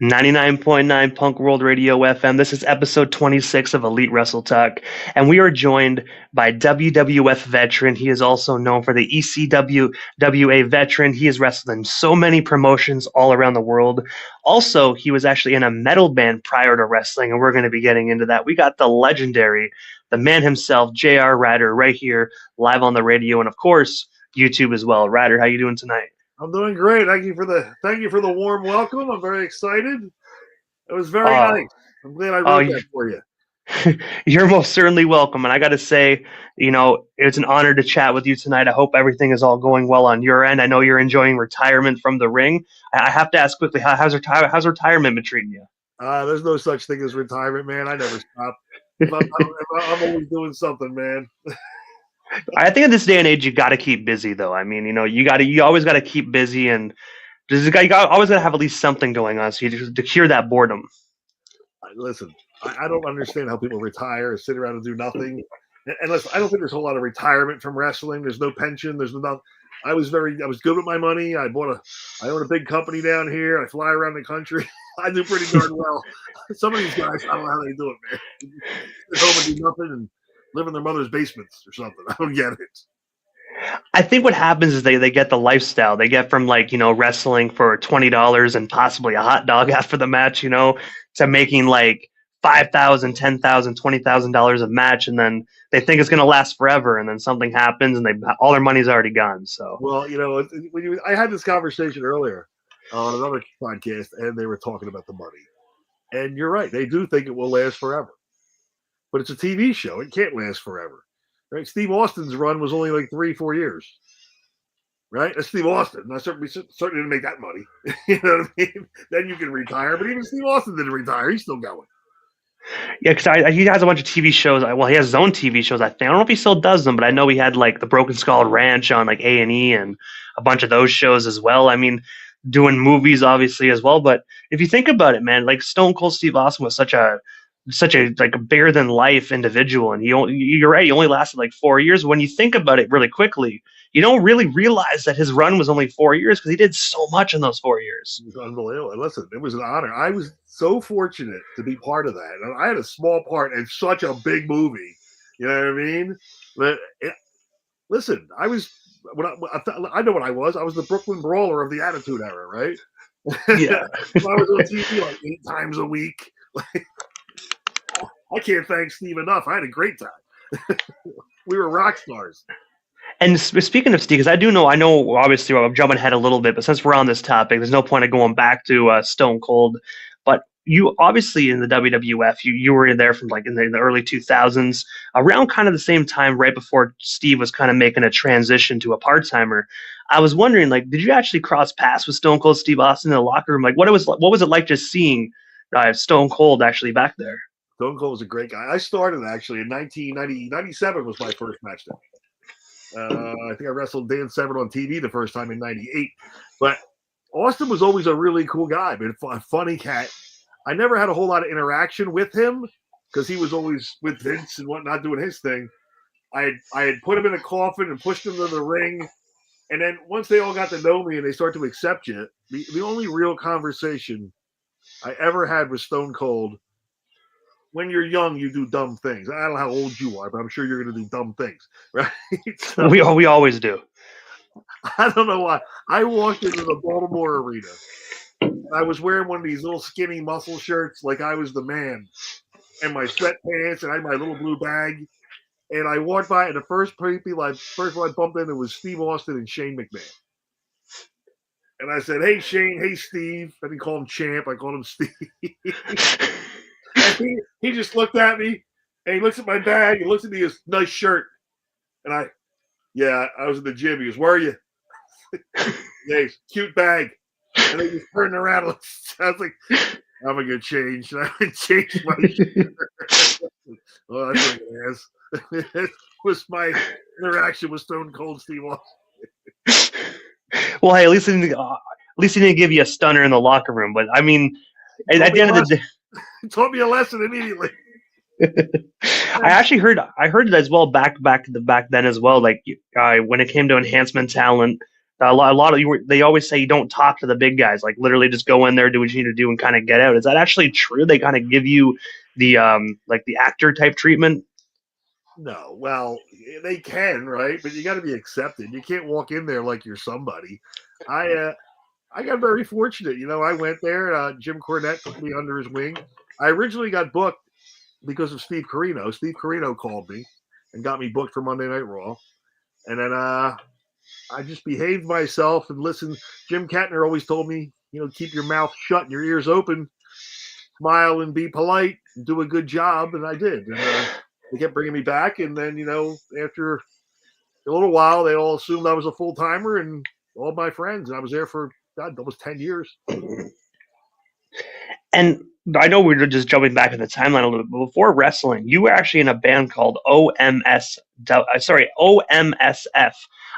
99.9 Punk World Radio FM. This is episode 26 of Elite Wrestle Talk, and we are joined by WWF veteran. He is also known for the ECWA veteran. He has wrestled in so many promotions all around the world. Also, he was actually in a metal band prior to wrestling, and we're going to be getting into that. We got the legendary, the man himself, J.R. Ryder, right here, live on the radio, and of course, YouTube as well. Ryder, how you doing tonight? I'm doing great. Thank you for the warm welcome. I'm very excited. It was very nice. I'm glad I wrote that for you. You're most certainly welcome. And I got to say, it's an honor to chat with you tonight. I hope everything is all going well on your end. I know you're enjoying retirement from the ring. I have to ask quickly, how's retirement been treating you? There's no such thing as retirement, man. I never stop. I'm always doing something, man. I think in this day and age, you got to keep busy, though. I mean, you always got to keep busy, and you always got to have at least something going on, so to cure that boredom. Listen, I don't understand how people retire and sit around and do nothing. And listen, I don't think there's a whole lot of retirement from wrestling. There's no pension. There's no. I was good with my money. I own a big company down here. I fly around the country. I do pretty darn well. Some of these guys, I don't know how they do it, man. Sit home and do nothing and live in their mother's basements or something. I don't get it. I think what happens is they get the lifestyle. They get from wrestling for $20 and possibly a hot dog after the match, to making like $5,000, $10,000, $20,000 a match, and then they think it's going to last forever, and then something happens and all their money's already gone. So I had this conversation earlier on another podcast, and they were talking about the money, and you're right. They do think it will last forever. But it's a TV show. It can't last forever. Right? Steve Austin's run was only like 3-4 years. Right? That's Steve Austin. I certainly didn't make that money. You know what I mean? Then you can retire. But even Steve Austin didn't retire. He's still going. Yeah, because he has a bunch of TV shows. Well, he has his own TV shows, I think. I don't know if he still does them, but I know he had like the Broken Skull Ranch on like A&E and a bunch of those shows as well. I mean, doing movies obviously as well. But if you think about it, man, like Stone Cold Steve Austin was such a like a bigger than life individual, and you're right, he only lasted like 4 years. When you think about it really quickly, you don't really realize that his run was only 4 years because he did so much in those 4 years. It was unbelievable. And listen, it was an honor. I was so fortunate to be part of that, and I had a small part in such a big movie. You know what I mean? But listen, I was I know what I was. I was the Brooklyn Brawler of the Attitude Era, right? Yeah. I was on TV like 8 times a week. I can't thank Steve enough. I had a great time. We were rock stars. And speaking of Steve, because I know obviously I'm jumping ahead a little bit, but since we're on this topic, there's no point of going back to Stone Cold. But you obviously in the WWF, you were there from like in the early 2000s, around kind of the same time, right before Steve was kind of making a transition to a part-timer. I was wondering, like, did you actually cross paths with Stone Cold Steve Austin in the locker room? Like, what was it like just seeing Stone Cold actually back there? Stone Cold was a great guy. I started actually in 1997 was my first match there. I think I wrestled Dan Severn on TV the first time in 98. But Austin was always a really cool guy, but a funny cat. I never had a whole lot of interaction with him because he was always with Vince and whatnot doing his thing. I had put him in a coffin and pushed him to the ring. And then once they all got to know me and they start to accept you, the only real conversation I ever had with Stone Cold, when you're young, you do dumb things. I don't know how old you are, but I'm sure you're going to do dumb things, right? So, we always do. I don't know why. I walked into the Baltimore arena. I was wearing one of these little skinny muscle shirts like I was the man, and my sweatpants, and I had my little blue bag. And I walked by, and the first one I bumped into was Steve Austin and Shane McMahon. And I said, "Hey, Shane. Hey, Steve." I didn't call him Champ. I called him Steve. And he just looked at me, and he looks at my bag, and looks at me, his nice shirt. And I was in the gym. He goes, "Where are you?" Yeah, cute bag. And then he just turned around. And I was like, "I'm going to change." And I would change my shirt. Oh, that's what it is. It was my interaction with Stone Cold Steve Austin. Well, hey, at least he didn't give you a stunner in the locker room. But I mean, at the end of the day, he taught me a lesson immediately. I actually heard it as well back then as well. Like when it came to enhancement talent, A lot of you. They always say you don't talk to the big guys. Like literally, just go in there, do what you need to do, and kind of get out. Is that actually true? They kind of give you the like the actor type treatment. No, well, they can, right? But you got to be accepted. You can't walk in there like you're somebody. I got very fortunate. I went there. Jim Cornette took me under his wing. I originally got booked because of Steve Corino. Steve Corino called me and got me booked for Monday Night Raw. And then I just behaved myself and listened. Jim Kettner always told me, keep your mouth shut and your ears open, smile and be polite, and do a good job. And I did. And they kept bringing me back. And then, after a little while, they all assumed I was a full timer and all my friends. And I was there for, God, almost 10 years. And I know we're just jumping back in the timeline a little bit, but before wrestling, you were actually in a band called OMSF.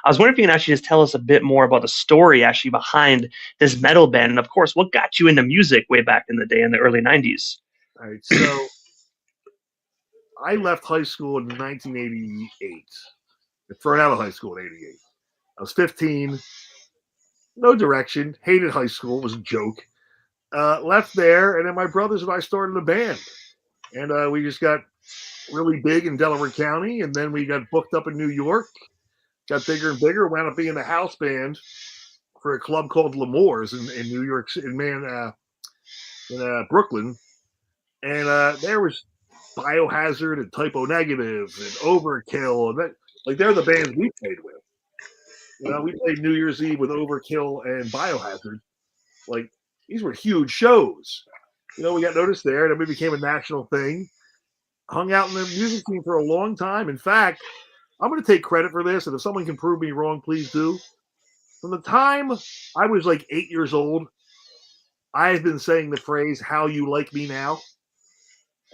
I was wondering if you can actually just tell us a bit more about the story actually behind this metal band, and of course, what got you into music way back in the day in the early 90s. All right, so I left high school in 1988. Thrown out of high school in 88. I was 15, no direction, hated high school, it was a joke. Left there, and then my brothers and I started a band. And we just got really big in Delaware County, and then we got booked up in New York, got bigger and bigger, wound up being the house band for a club called L'Amour's in New York, in Brooklyn. And there was Biohazard and Typo Negative and Overkill. And they're the bands we played with. We played New Year's Eve with Overkill and Biohazard. These were huge shows. We got noticed there, and then we became a national thing. Hung out in the music scene for a long time. In fact, I'm going to take credit for this, and if someone can prove me wrong, please do. From the time I was 8 years old, I've been saying the phrase, "How You Like Me Now."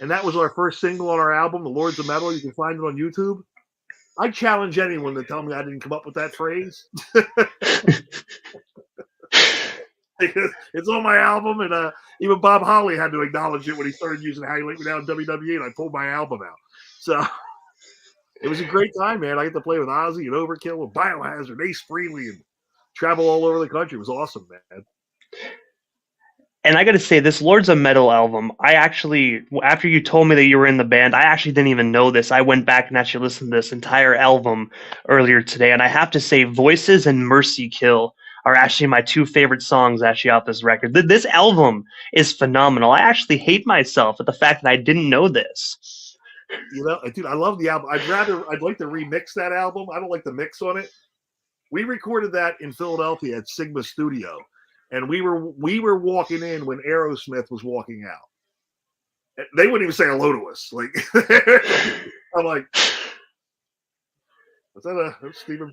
And that was our first single on our album, The Lords of Metal. You can find it on YouTube. I challenge anyone to tell me I didn't come up with that phrase. It's on my album, and even Bob Holly had to acknowledge it when he started using "How You Like Me Now" in WWE, and I pulled my album out. So it was a great time, man. I get to play with Ozzy and Overkill and Biohazard, Ace Frehley, and travel all over the country. It was awesome, man. And I got to say, this Lords of Metal album, I actually, after you told me that you were in the band, I actually didn't even know this. I went back and actually listened to this entire album earlier today, and I have to say, Voices and Mercy Kill are actually my two favorite songs actually off this record. This album is phenomenal. I actually hate myself at the fact that I didn't know this. Dude, I love the album. I'd like to remix that album. I don't like the mix on it. We recorded that in Philadelphia at Sigma Studio, and we were walking in when Aerosmith was walking out. They wouldn't even say hello to us. I'm like, was that Stephen?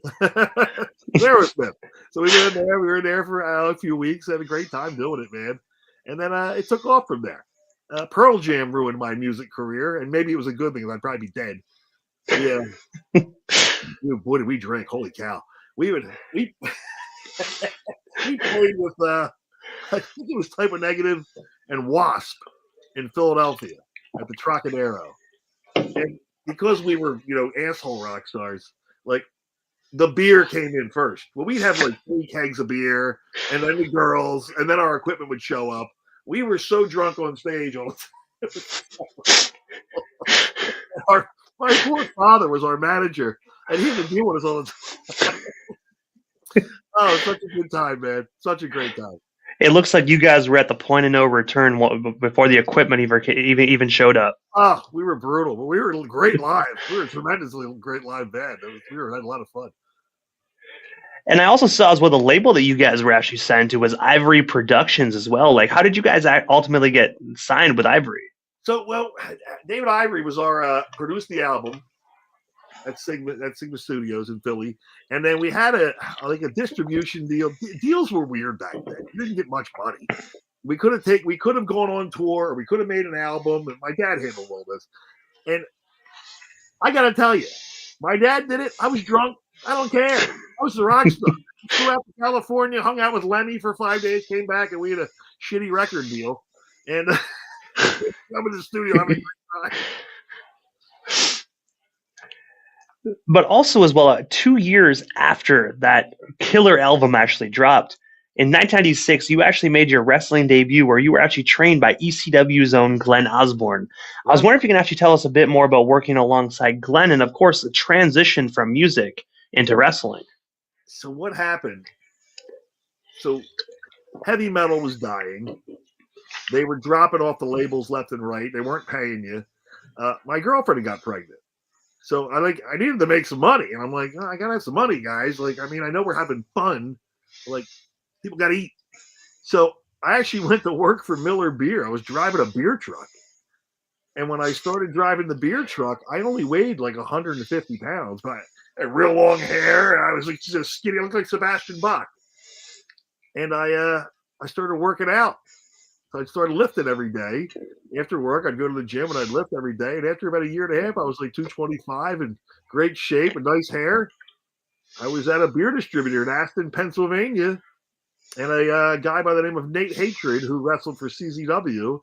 Aerosmith. So we were in there. We were in there for a few weeks. Had a great time doing it, man. And then it took off from there. Pearl Jam ruined my music career, and maybe it was a good thing. I'd probably be dead. Yeah. Boy, did we drink! Holy cow! We played with I think it was Type of Negative and Wasp in Philadelphia at the Trocadero, and because we were asshole rock stars, the beer came in first. Well, we'd have 3 kegs of beer, and then the girls, and then our equipment would show up. We were so drunk on stage all the time. My poor father was our manager, and he had to deal with us all the time. Oh, such a good time, man. Such a great time. It looks like you guys were at the point of no return before the equipment even showed up. Oh, we were brutal, but we were great live. We were a tremendously great live band. We had a lot of fun. And I also saw as well the label that you guys were actually signed to was Ivory Productions as well. How did you guys ultimately get signed with Ivory? So, David Ivory was our produced the album at Sigma Studios in Philly, and then we had a distribution deal. Deals were weird back then. We didn't get much money. We could have gone on tour, or we could have made an album. And my dad handled all this, and I got to tell you, my dad did it. I was drunk. I don't care. I was the rock star. Flew out to California, hung out with Lemmy for 5 days, came back, and we had a shitty record deal. And I'm in the studio having a great time. But also as well, 2 years after that killer album actually dropped, in 1996, you actually made your wrestling debut where you were actually trained by ECW's own Glen Osbourne. I was wondering if you can actually tell us a bit more about working alongside Glen and, of course, the transition from music into wrestling. So what happened? So heavy metal was dying. They were dropping off the labels left and right. They weren't paying you. My girlfriend got pregnant. So I needed to make some money. And I'm like, oh, I got to have some money, guys. Like, I mean, I know we're having fun. Like, people got to eat. So I actually went to work for Miller Beer. I was driving a beer truck. And when I started driving the beer truck, I only weighed like 150 pounds, but I had real long hair. And I was like just skinny. I looked like Sebastian Bach. And I started working out. So I started lifting every day. After work, I'd go to the gym and I'd lift every day. And after about a year and a half, I was like 225 and great shape and nice hair. I was at a beer distributor in Aston, Pennsylvania. And a guy by the name of Nate Hatred, who wrestled for CZW,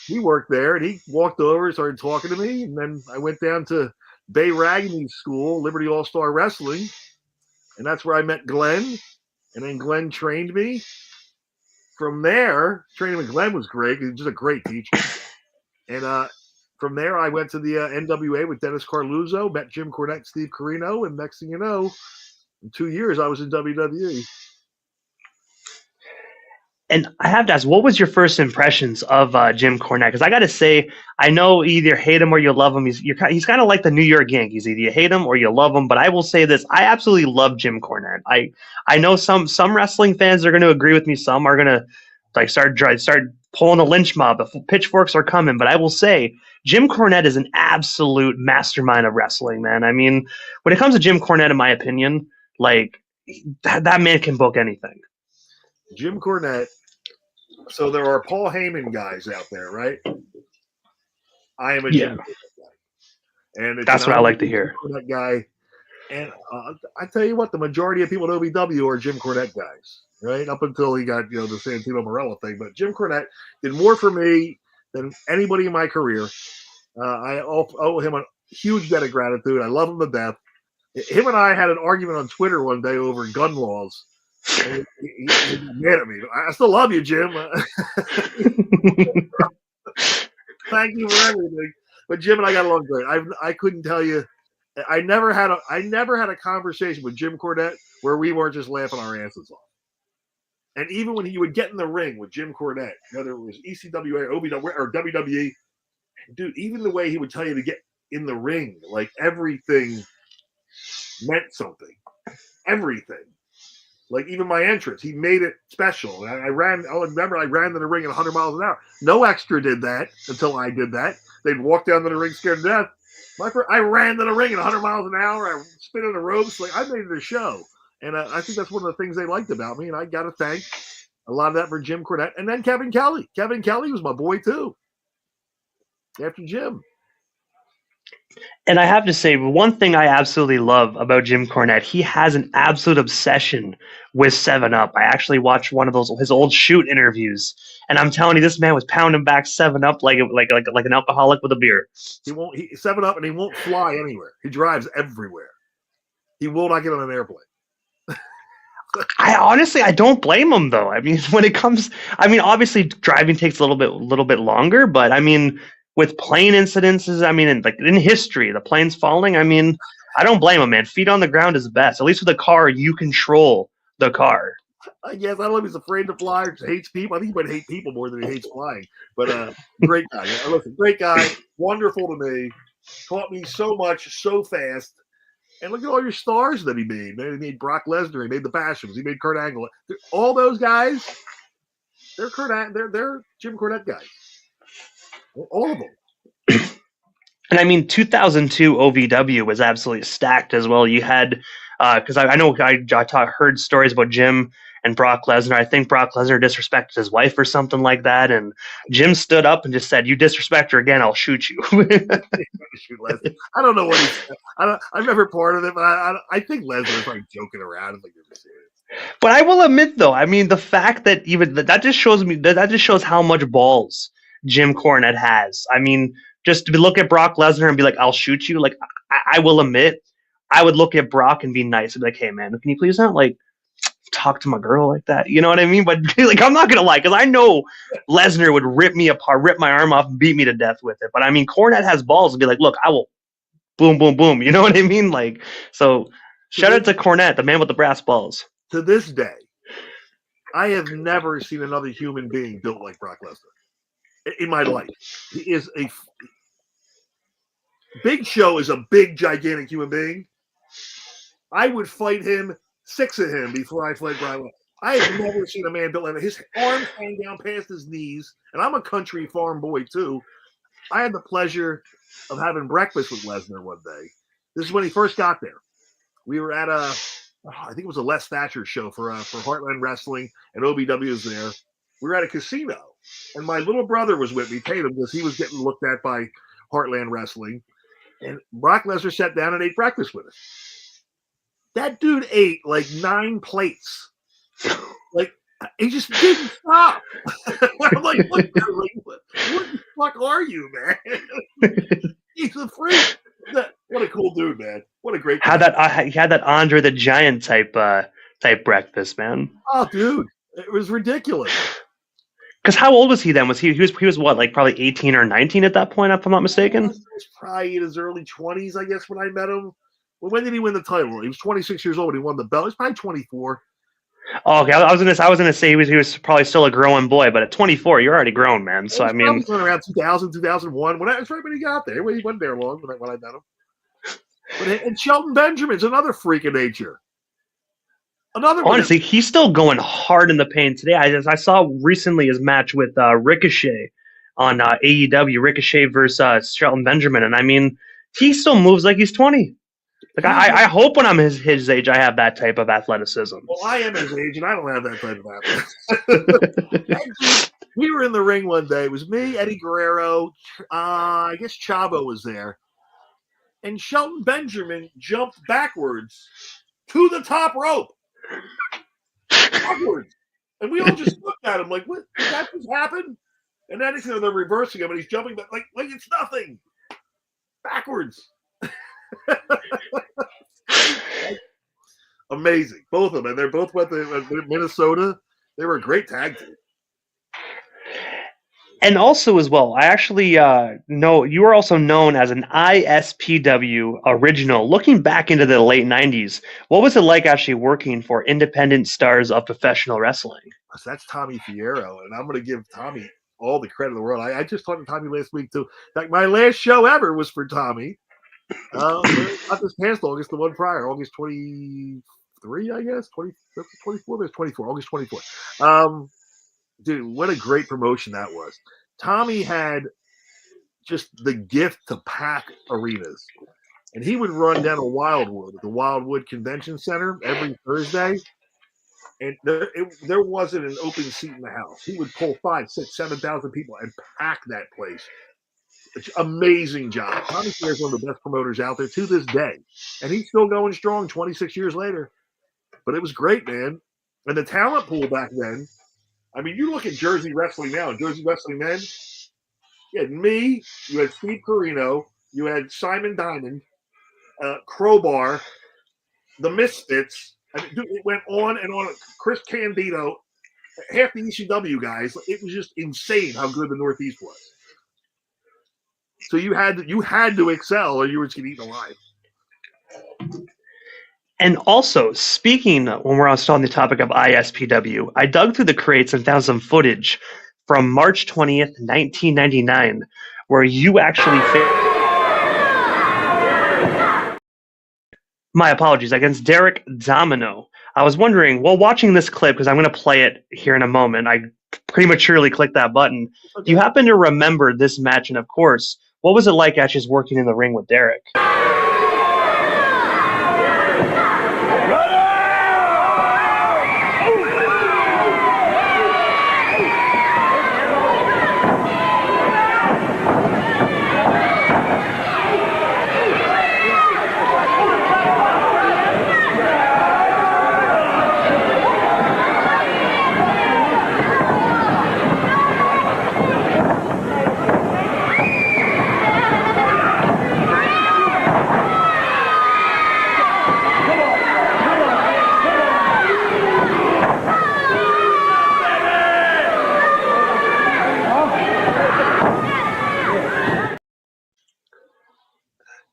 he worked there. And he walked over and started talking to me. And then I went down to Bay Ragney School, Liberty All-Star Wrestling. And that's where I met Glen. And then Glen trained me. From there, training with Glen was great. He was just a great teacher. And from there, I went to the NWA with Dennis Carluzzo, met Jim Cornette, Steve Corino, and next thing you know, in 2 years, I was in WWE. And I have to ask, what was your first impressions of Jim Cornette? Because I got to say, I know you either hate him or you love him. He's kind of like the New York Yankees. Either you hate him or you love him. But I will say this, I absolutely love Jim Cornette. I know some wrestling fans are going to agree with me. Some are going to like start pulling a lynch mob. The pitchforks are coming. But I will say, Jim Cornette is an absolute mastermind of wrestling, man. I mean, when it comes to Jim Cornette, in my opinion, like that man can book anything. Jim Cornette. So there are Paul Heyman guys out there, right? I am a Jim Cornette guy. And that's what I like to hear. Cornette guy. And I tell you what, the majority of people at OVW are Jim Cornette guys, right? Up until he got, the Santino Marella thing. But Jim Cornette did more for me than anybody in my career. I owe him a huge debt of gratitude. I love him to death. Him and I had an argument on Twitter one day over gun laws. And he mad at me. I still love you, Jim. Thank you for everything. But Jim and I got along great. I couldn't tell you. I never had a conversation with Jim Cornette where we weren't just laughing our asses off. And even when he would get in the ring with Jim Cornette, whether it was ECWA, OVW, or WWE, dude, even the way he would tell you to get in the ring, like everything meant something. Everything. Like even my entrance, he made it special. I ran to the ring at 100 miles an hour. No extra did that until I did that. They'd walk down to the ring scared to death. I ran to the ring at 100 miles an hour. I spin on the ropes. Like I made it a show. And I think that's one of the things they liked about me. And I got to thank a lot of that for Jim Cornette. And then Kevin Kelly. Kevin Kelly was my boy too. After Jim. And I have to say, one thing I absolutely love about Jim Cornette, he has an absolute obsession with 7-Up. I actually watched one of his old shoot interviews, and I'm telling you, this man was pounding back 7-Up like an alcoholic with a beer. He 7-Up, and he won't fly anywhere. He drives everywhere. He will not get on an airplane. I don't blame him though. I mean, obviously driving takes a little bit longer, but I mean, with plane incidences, in history, the planes falling, I don't blame him, man. Feet on the ground is best. At least with a car, you control the car. I guess. I don't know if he's afraid to fly or just hates people. I think he might hate people more than he hates flying. But great guy. Listen, great guy. Wonderful to me. Taught me so much, so fast. And look at all your stars that he made. Man, he made Brock Lesnar. He made the Bashams. He made Kurt Angle. All those guys, they're Jim Cornette guys. All of them. And 2002 OVW was absolutely stacked as well. You had, because I know I heard stories about Jim and Brock Lesnar. I think Brock Lesnar disrespected his wife or something like that. And Jim stood up and just said, "You disrespect her again, I'll shoot you." I don't know what he said. I'm never part of it, but I think Lesnar was like joking around. But I will admit, though, the fact that even that just shows how much balls Jim Cornette has. Just to look at Brock Lesnar and be like, "I'll shoot you." Like, I will admit, I would look at Brock and be nice and be like, hey man, can you please not like talk to my girl like that? You know what I mean? But like, I'm not gonna lie, because I know Lesnar would rip me apart, rip my arm off, and beat me to death with it. But I mean, Cornette has balls to be like, look, I will boom, boom, boom. You know what I mean? Like, so shout out to Cornette, the man with the brass balls. To this day, I have never seen another human being built like Brock Lesnar in my life. He is a Big Show is a big, gigantic human being. I would fight him, 6 of him, before I fight Brock Lesnar. I have never seen a man built like that. His arms hang down past his knees, and I'm a country farm boy too. I had the pleasure of having breakfast with Lesnar one day. This is when he first got there. We were at I think it was a Les Thatcher show for Heartland Wrestling, and OBW was there. We were at a casino, and my little brother was with me, Tatum, because he was getting looked at by Heartland Wrestling. And Brock Lesnar sat down and ate breakfast with us. That dude ate like 9 plates. Like, he just didn't stop. I'm like, what the fuck are you, man? He's a freak. What a cool dude, man. What a great guy. He had that Andre the Giant type breakfast, man. Oh, dude. It was ridiculous. Because how old was he then? He was what, like probably 18 or 19 at that point, if I'm not mistaken? He was probably in his early 20s, I guess, when I met him. Well, when did he win the title? He was 26 years old when he won the belt. He was probably 24. Oh, okay. I was gonna say he was probably still a growing boy, but at 24, you're already grown, man. So I mean, around 2000, 2001. That's right when he got there. He wasn't there long when I met him. And Shelton Benjamin's another freak of nature. Honestly, he's still going hard in the paint today. I saw recently his match with Ricochet on AEW. Ricochet versus Shelton Benjamin, and I mean, he still moves like he's 20. Like I hope when I'm his age, I have that type of athleticism. Well, I am his age, and I don't have that type of athleticism. We were in the ring one day. It was me, Eddie Guerrero. I guess Chavo was there, and Shelton Benjamin jumped backwards to the top rope. Backwards. And we all just looked at him like, what? Did that just happen? And then they're reversing him, and he's jumping back like it's nothing. Backwards. Amazing. Both of them. And they both went to Minnesota. They were a great tag team. And also as well, I actually know you are also known as an ISPW original. Looking back into the late 90s, what was it like actually working for Independent Stars of Professional Wrestling? So that's Tommy Fierro, and I'm going to give Tommy all the credit in the world. I just talked to Tommy last week, too. In fact, my last show ever was for Tommy. Not this past August, the one prior, August 23, I guess, 24, there's 24, August 24. Dude, what a great promotion that was. Tommy had just the gift to pack arenas. And he would run down to Wildwood, the Wildwood Convention Center, every Thursday. And there wasn't an open seat in the house. He would pull 5,000, 6,000, 7,000 people and pack that place. It's amazing job. Tommy Fierro is one of the best promoters out there to this day. And he's still going strong 26 years later. But it was great, man. And the talent pool back then, I mean, you look at Jersey Wrestling now, Jersey Wrestling men, you had me, you had Steve Corino, you had Simon Diamond, Crowbar, the Misfits. I mean, dude, it went on and on. Chris Candido, half the ECW guys. It was just insane how good the Northeast was. So you had to excel, or you were just getting eaten alive. And also, speaking when we're still on the topic of ISPW, I dug through the crates and found some footage from March 20th, 1999, where you actually my apologies, against Derek Domino. I was wondering, while watching this clip, because I'm going to play it here in a moment, I prematurely clicked that button. Do you happen to remember this match? And of course, what was it like actually working in the ring with Derek?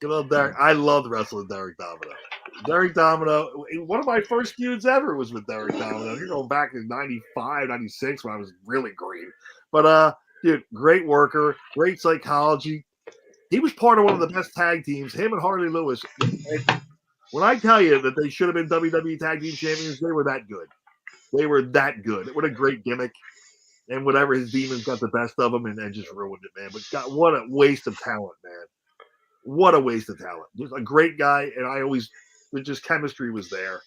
Good old Derek. I loved wrestling Derek Domino. Derek Domino, one of my first feuds ever was with Derek Domino. You're going back in 95, 96 when I was really green. But, dude, great worker, great psychology. He was part of one of the best tag teams, him and Harley Lewis. And when I tell you that they should have been WWE Tag Team Champions, they were that good. They were that good. What a great gimmick. And whatever, his demons got the best of him and just ruined it, man. But God, what a waste of talent, man. What a waste of talent. Just a great guy, and just chemistry was there.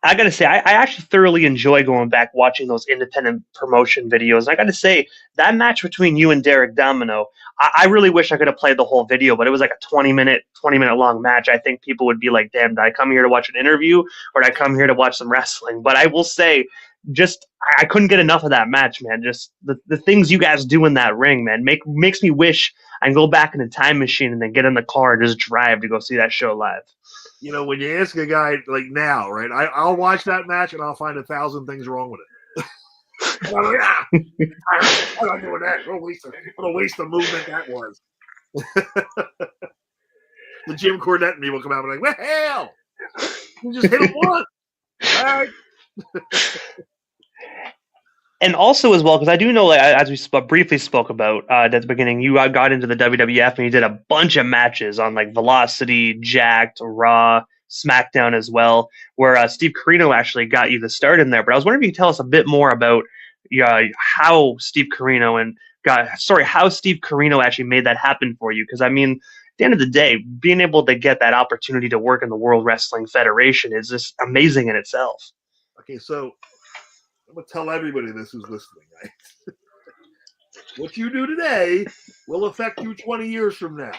I got to say, I actually thoroughly enjoy going back watching those independent promotion videos. And I got to say, that match between you and Derek Domino, I really wish I could have played the whole video, but it was like a 20-minute long match. I think people would be like, damn, did I come here to watch an interview or did I come here to watch some wrestling? But I will say, I couldn't get enough of that match, man. Just the things you guys do in that ring, man, makes me wish I can go back in a time machine and then get in the car and just drive to go see that show live. You know, when you ask a guy like now, right, I'll watch that match and I'll find 1,000 things wrong with it. I'm like, I'm not doing that. What a waste of movement that was. The Jim Cornette and me will come out and be like, well, you just hit him once. All right. And also as well, because I do know, like, as we briefly spoke about at the beginning, you got into the WWF and you did a bunch of matches on like Velocity, Jacked, Raw, SmackDown as well, where Steve Corino actually got you the start in there. But I was wondering if you could tell us a bit more about how Steve Corino actually made that happen for you. Because I mean, at the end of the day, being able to get that opportunity to work in the World Wrestling Federation is just amazing in itself. Okay, so I'm going to tell everybody this who's listening, right? What you do today will affect you 20 years from now.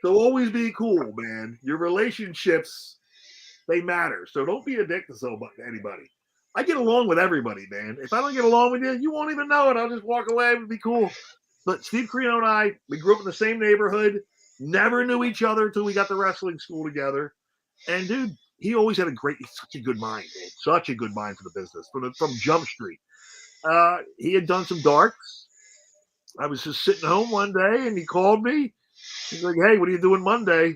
So always be cool, man. Your relationships, they matter. So don't be a dick to anybody. I get along with everybody, man. If I don't get along with you, you won't even know it. I'll just walk away and be cool. But Steve Corino and I, we grew up in the same neighborhood, never knew each other until we got to wrestling school together. And, dude, he always had such a good mind, man. Such a good mind for the business from Jump Street. He had done some darks. I was just sitting home one day and he called me. He's like, hey, what are you doing Monday? I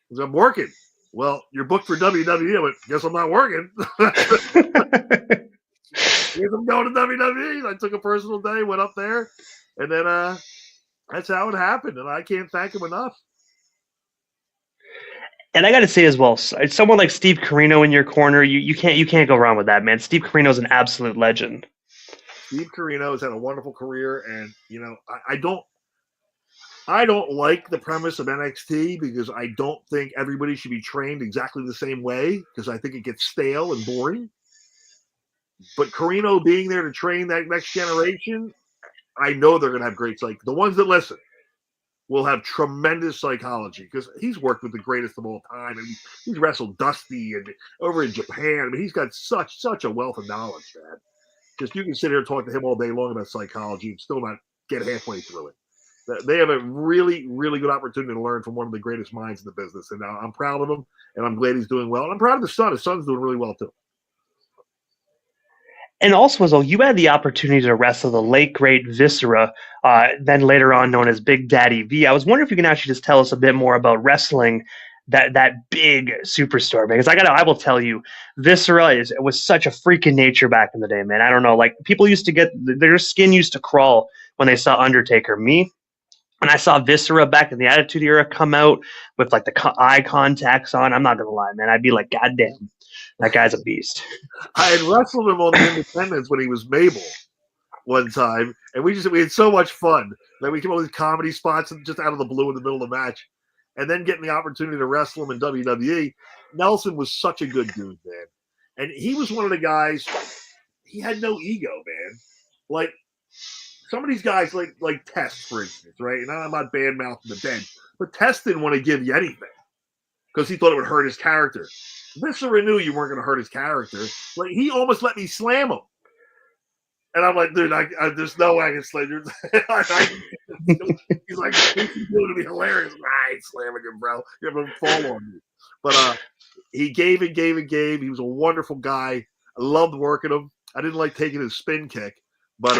was like, I'm working. Well, you're booked for WWE. I went, guess I'm not working. Guess I'm going to WWE. I took a personal day, went up there, and then that's how it happened. And I can't thank him enough. And I got to say as well, someone like Steve Corino in your corner, you can't go wrong with that, man. Steve Corino is an absolute legend. Steve Corino has had a wonderful career, and you know, I don't like the premise of NXT because I don't think everybody should be trained exactly the same way because I think it gets stale and boring. But Corino being there to train that next generation, I know they're going to have great the ones that listen will have tremendous psychology because he's worked with the greatest of all time, and he's wrestled Dusty and over in Japan. I mean, he's got such a wealth of knowledge, man. Just you can sit here and talk to him all day long about psychology and still not get halfway through it. They have a really, really good opportunity to learn from one of the greatest minds in the business, and I'm proud of him, and I'm glad he's doing well. And I'm proud of his son. His son's doing really well too. And also, as well, you had the opportunity to wrestle the late great Viscera, then later on known as Big Daddy V. I was wondering if you can actually just tell us a bit more about wrestling that big superstar, because I will tell you, Viscera was such a freak in nature back in the day, man. I don't know, like people used to get their skin used to crawl when they saw Undertaker. Me, when I saw Viscera back in the Attitude Era come out with like the eye contacts on, I'm not gonna lie, man, I'd be like, God damn, that guy's a beast. I had wrestled him on the Independents when he was Mabel one time, and we had so much fun. Then we came up with comedy spots and just out of the blue in the middle of the match. And then getting the opportunity to wrestle him in WWE, Nelson was such a good dude, man. And he was one of the guys, he had no ego, man. Like, some of these guys, like Test, for instance, right? And I'm not bad-mouthing the dead, but Test didn't want to give you anything because he thought it would hurt his character. Viscera knew you weren't going to hurt his character. Like, he almost let me slam him. And I'm like, dude, there's no way I can slam you. He's like, it's going to be hilarious. I ain't slamming him, bro. You're going to fall on me. But he gave and gave and gave. He was a wonderful guy. I loved working him. I didn't like taking his spin kick. But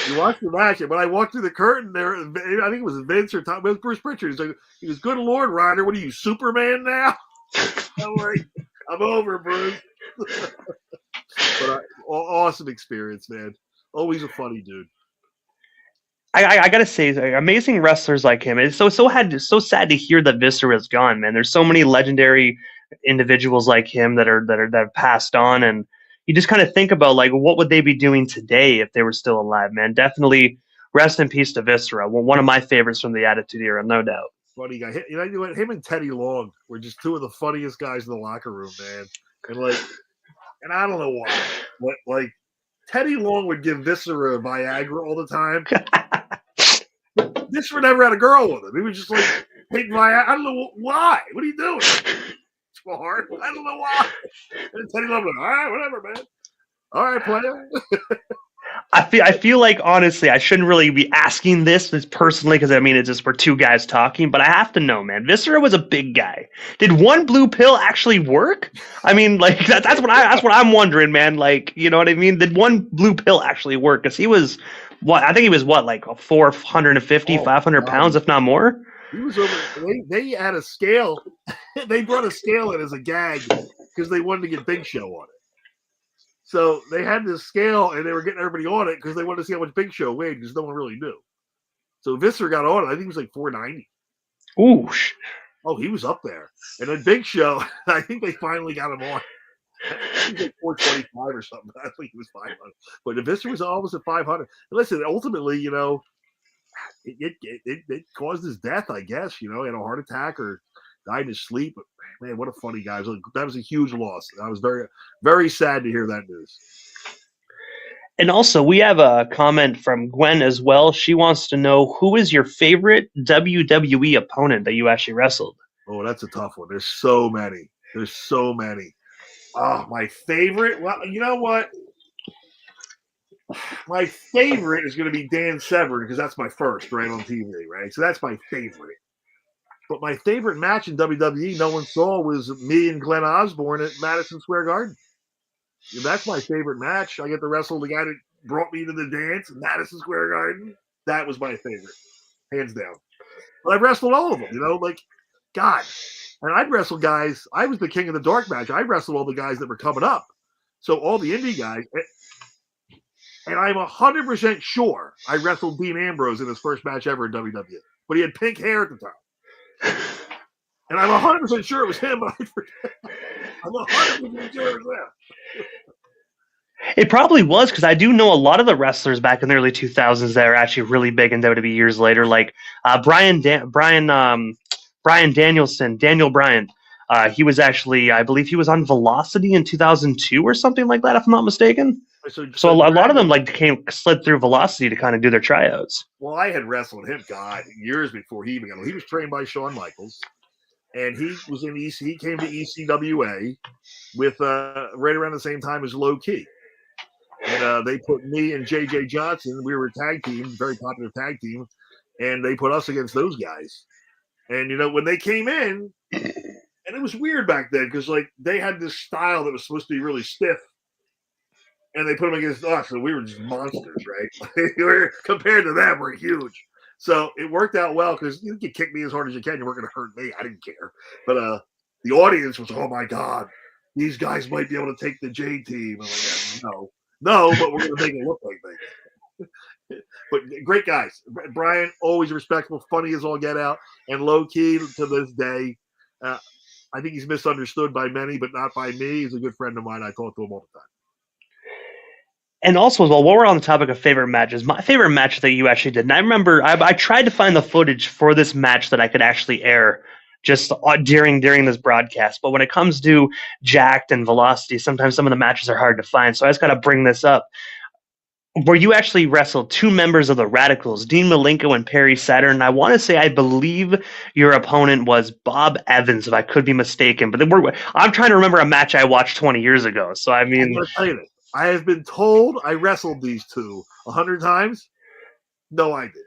You watch the match, and when I walked through the curtain there, I think it was Vince or Tom, it was Bruce Pritchard. He's like, he goes, "Good Lord, Ryder, what are you, Superman now?" I'm like, "I'm over, Bruce." But awesome experience, man. Always a funny dude. I gotta say, amazing wrestlers like him. It's so sad to hear that Viscera's gone, man. There's so many legendary individuals like him that have passed on, and you just kind of think about like what would they be doing today if they were still alive, man. Definitely rest in peace to Viscera. Well, one of my favorites from the Attitude Era, no doubt. Funny guy. You know what? Him and Teddy Long were just two of the funniest guys in the locker room, man. And I don't know why, but like Teddy Long would give Viscera Viagra all the time. Viscera never had a girl with him. He was just like, take Viagra. I don't know why. What are you doing? Smart. I don't know why. And Teddy Long was like, all right, whatever, man. All right, player. I feel like honestly I shouldn't really be asking this personally because I mean it's just we're two guys talking, but I have to know, man. Viscera was a big guy. Did one blue pill actually work? I mean, like that's what I'm wondering, man. Like, you know what I mean? Did one blue pill actually work? Because he was I think he was like 450, 500 pounds, if not more. He was over. They had a scale. They brought a scale in as a gag because they wanted to get Big Show on it. So they had this scale, and they were getting everybody on it because they wanted to see how much Big Show weighed because no one really knew. So Viscera got on it. I think he was like 490. Ooh. Oh, he was up there. And then Big Show, I think they finally got him on. He was like 425 or something. I think he was 500. But the Viscera was almost at 500. And listen, ultimately, you know, it caused his death, I guess. You know, he had a heart attack or died in his sleep. But man, what a funny guy. That was a huge loss. I was very, very sad to hear that news. And also, we have a comment from Gwen as well. She wants to know, who is your favorite WWE opponent that you actually wrestled? Oh, that's a tough one. There's so many. Oh, my favorite? Well, you know what? My favorite is going to be Dan Severn because that's my first, right, on TV, right? So that's my favorite. But my favorite match in WWE no one saw was me and Glen Osbourne at Madison Square Garden. And that's my favorite match. I get to wrestle the guy that brought me to the dance at Madison Square Garden. That was my favorite, hands down. But I've wrestled all of them, you know, like, God. And I'd wrestle guys. I was the king of the dark match. I wrestled all the guys that were coming up. So all the indie guys. And I'm 100% sure I wrestled Dean Ambrose in his first match ever in WWE. But he had pink hair at the time. And I'm 100% sure it was him, but I forget. I'm 100% sure it was him. It probably was, because I do know a lot of the wrestlers back in the early 2000s that are actually really big in WWE years later, like Brian Danielson, Daniel Bryan. He was actually, I believe he was on Velocity in 2002 or something like that, if I'm not mistaken. So a lot of them slid through Velocity to kind of do their tryouts. Well, I had wrestled him, God, years before he even got. He was trained by Shawn Michaels, and he was in EC. He came to ECWA with right around the same time as Low Key, and they put me and JJ Johnson. We were a tag team, very popular tag team, and they put us against those guys. And you know when they came in, and it was weird back then because like they had this style that was supposed to be really stiff. And they put them against us, and we were just monsters, right? Compared to them, we're huge. So it worked out well because you can kick me as hard as you can. You weren't going to hurt me. I didn't care. But the audience was, oh, my God, these guys might be able to take the J team. I'm like, no, but we're going to make it look like that. But great guys. Brian, always respectful, funny as all get out, and low key to this day. I think he's misunderstood by many, but not by me. He's a good friend of mine. I talk to him all the time. And also, as well, while we're on the topic of favorite matches, my favorite match that you actually did, and I remember I tried to find the footage for this match that I could actually air just during this broadcast. But when it comes to Jacked and Velocity, sometimes some of the matches are hard to find. So I just got to bring this up. Where you actually wrestled two members of the Radicals, Dean Malenko and Perry Saturn. And I want to say, I believe your opponent was Bob Evans, if I could be mistaken. But I'm trying to remember a match I watched 20 years ago. So, I mean... I have been told I wrestled these two 100 times. No, I did.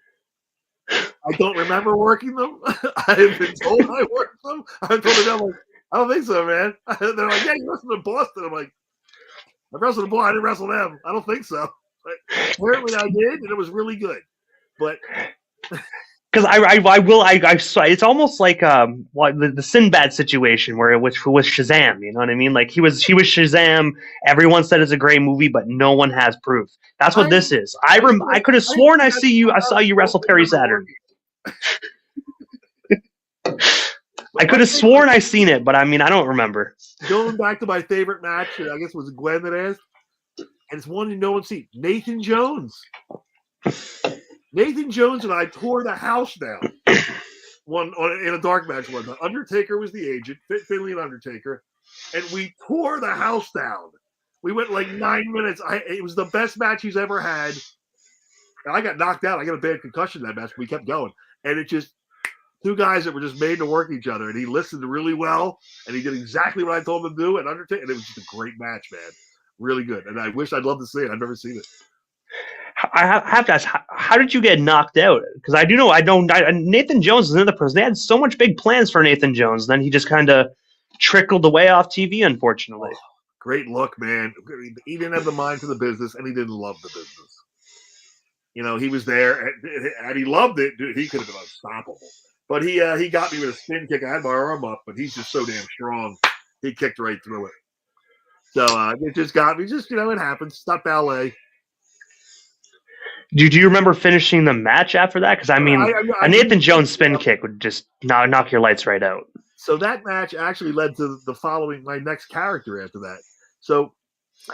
I don't remember working them. I have been told I worked them. I told them, like, I don't think so, man. They're like, yeah, you wrestled in Boston. I'm like, I wrestled in Boston. I didn't wrestle them. I don't think so. But apparently I did, and it was really good. But because it's almost like the Sinbad situation where which was Shazam, you know what I mean? Like he was Shazam. Everyone said it's a great movie, but no one has proof. That's what this is. I could have sworn I saw you wrestle Perry Saturn. I could have sworn I seen it, but I mean I don't remember. Going back to my favorite match, I guess it was Glen that asked, and it's one no one's seen. Nathan Jones. Nathan Jones and I tore the house down in a dark match one time. Undertaker was the agent, Finley and Undertaker, and we tore the house down. We went like 9 minutes. It was the best match he's ever had. And I got knocked out. I got a bad concussion in that match. We kept going. And it just, two guys that were just made to work each other. And he listened really well, and he did exactly what I told him to do. And Undertaker, and it was just a great match, man. Really good. And I wish I'd love to see it. I've never seen it. I have to ask, how did you get knocked out? Because Nathan Jones is another person. They had so much big plans for Nathan Jones. Then he just kind of trickled away off TV, unfortunately. Oh, great look, man. He didn't have the mind for the business, and he didn't love the business. You know, he was there, and he loved it. Dude, he could have been unstoppable. But he got me with a spin kick. I had my arm up, but he's just so damn strong. He kicked right through it. So it just got me. Just, you know, it happens. It's not ballet. Do you remember finishing the match after that? Because, I mean, a Nathan Jones spin kick would just knock your lights right out. So that match actually led to the following, my next character after that. So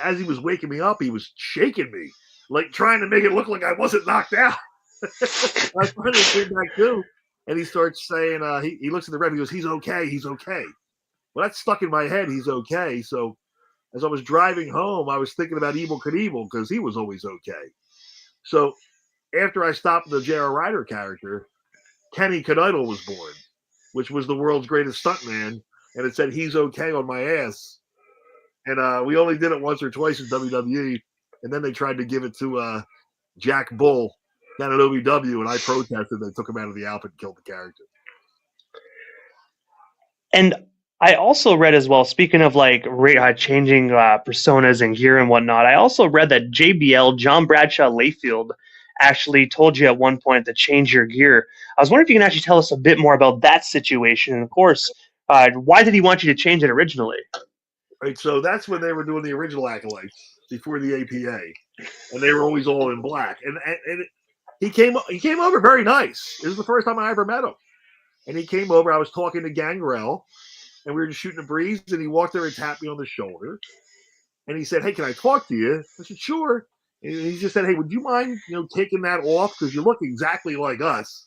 as he was waking me up, he was shaking me, like trying to make it look like I wasn't knocked out. I finally came back too, and he starts saying, he looks at the ref, he goes, he's okay, he's okay. Well, that's stuck in my head, he's okay. So as I was driving home, I was thinking about Evel Knievel because he was always okay. So after I stopped the J.R. Ryder character, Kenny Knightle was born, which was the world's greatest stuntman, and it said he's okay on my ass. And we only did it once or twice in WWE, and then they tried to give it to Jack Bull down at OVW, and I protested. They took him out of the outfit and killed the character. And I also read as well, speaking of like changing personas and gear and whatnot, I also read that JBL, John Bradshaw Layfield, actually told you at one point to change your gear. I was wondering if you can actually tell us a bit more about that situation. And of course, why did he want you to change it originally? Right, so that's when they were doing the original Acolytes before the APA, and they were always all in black. And he came over very nice. It was the first time I ever met him. And he came over. I was talking to Gangrel, and we were just shooting a breeze, and he walked there and tapped me on the shoulder. And he said, "Hey, can I talk to you?" I said, "Sure." And he just said, "Hey, would you mind, taking that off? Because you look exactly like us."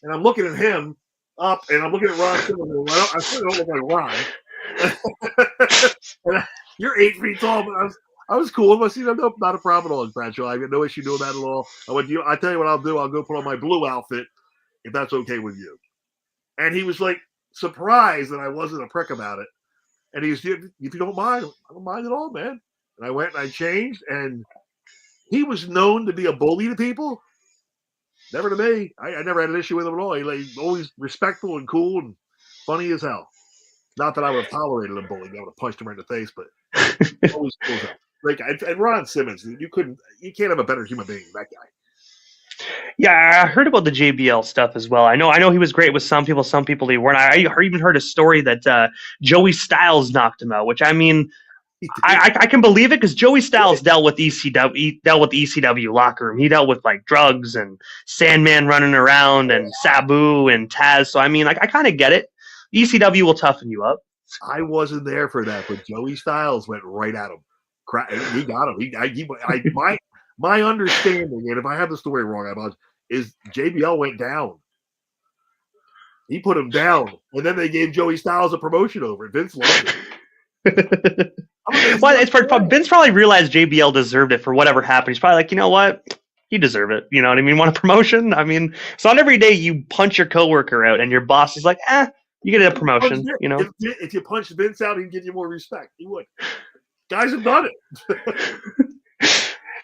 And I'm looking at him up, and I'm looking at Ron. I still don't look like Ron. You're 8 feet tall, but I was cool. I said, "No, not a problem at all, Bradshaw. I got no issue doing that at all." I tell you what I'll do. I'll go put on my blue outfit if that's okay with you. And he was like surprised that I wasn't a prick about it. And he was, "If you don't mind, I don't mind at all, man." And I went and I changed, and he was known to be a bully to people. Never to me. I never had an issue with him at all. He was always respectful and cool and funny as hell. Not that I would have tolerated him bullying. I would have punched him right in the face, but always cool as hell. Like, and Ron Simmons, you can't have a better human being than that guy. Yeah, I heard about the JBL stuff as well. I know he was great with some people he weren't. I even heard a story that Joey Styles knocked him out, which, I mean, I can believe it because Joey Styles dealt with ECW locker room. He dealt with like drugs and Sandman running around and Sabu and Taz. So I mean, like, I kind of get it. ECW will toughen you up. I wasn't there for that, but Joey Styles went right at him. He got him. My understanding, and if I have the story wrong, I apologize, is JBL went down. He put him down, and then they gave Joey Styles a promotion over it. Vince loved it. Well, Vince probably realized JBL deserved it for whatever happened. He's probably like, you know what? He deserved it. You know what I mean? Want a promotion? I mean, it's not every day you punch your coworker out and your boss is like, you get a promotion. You know, if you punch Vince out, he'd give you more respect. He would. Guys have done it.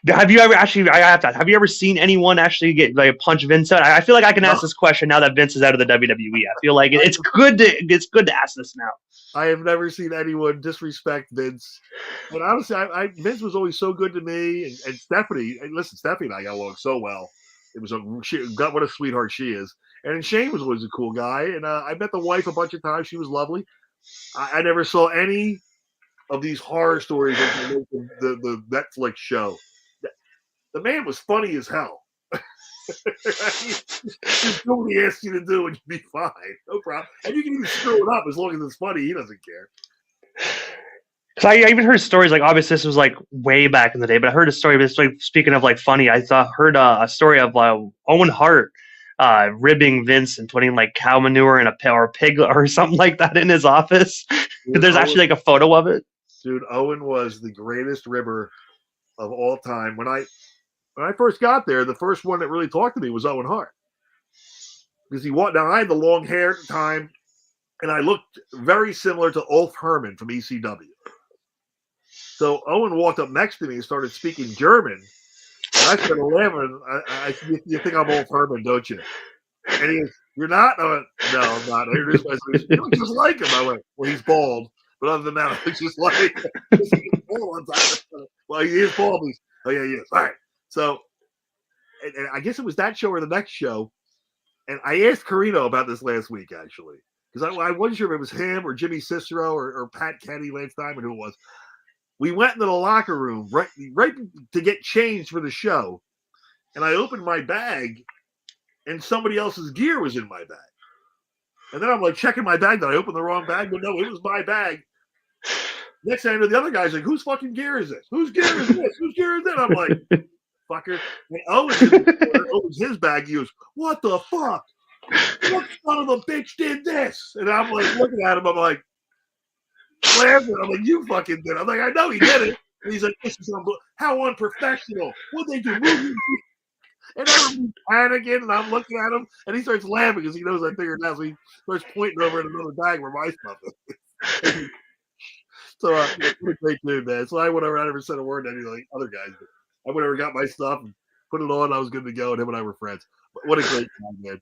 Have you ever actually? Have you ever seen anyone actually get like punch Vince out? I feel like I can ask this question now that Vince is out of the WWE. I feel like it's good to ask this now. I have never seen anyone disrespect Vince. And honestly, Vince was always so good to me. And Stephanie, and listen, Stephanie and I got along so well. It was what a sweetheart she is. And Shane was always a cool guy. And I met the wife a bunch of times. She was lovely. I never saw any of these horror stories of the Netflix show. The man was funny as hell. Just do what he asks you to do and you'll be fine. No problem. And you can even screw it up as long as it's funny. He doesn't care. Because I even heard stories, like, obviously this was like way back in the day, but I heard a story, but like, speaking of like funny, I heard a story of Owen Hart ribbing Vince and putting like cow manure in a pig or something like that in his office. Dude, there's actually like a photo of it. Dude, Owen was the greatest ribber of all time. When I first got there, the first one that really talked to me was Owen Hart. Because now I had the long hair at the time, and I looked very similar to Ulf Herman from ECW. So Owen walked up next to me and started speaking German. And I started laughing. You think I'm Ulf Herman, don't you? And he goes, "You're not?" I went, "No, I'm not." I introduced myself. You look just like him. I went, "Well, he's bald. But other than that, I look just like him." Well, he is bald. Oh, yeah, he is. All right. So, and I guess it was that show or the next show. And I asked Carino about this last week, actually. Because I wasn't sure if it was him or Jimmy Cicero or Pat Kenny last time or who it was. We went into the locker room right to get changed for the show. And I opened my bag, and somebody else's gear was in my bag. And then I'm like checking my bag. Did I open the wrong bag? But no, it was my bag. Next thing I know, the other guy's like, "Whose fucking gear is this? Whose gear is this? Whose gear is that?" I'm like, "Fucker." And Owen opens his bag. He goes, "What the fuck? What son of a bitch did this?" And I'm like looking at him. I'm like, laughing. I'm like, "You fucking did it." I'm like, "I know he did it." And he's like, "This is how unprofessional. What'd they do?" And I'm panicking, and I'm looking at him, and he starts laughing because he knows I figured it out. So he starts pointing over at another bag where my stuff is. So, what a great dude, man. So I never said a word to any of the other guys. But I went over, got my stuff, and put it on. I was good to go, and him and I were friends. But what a great guy, man.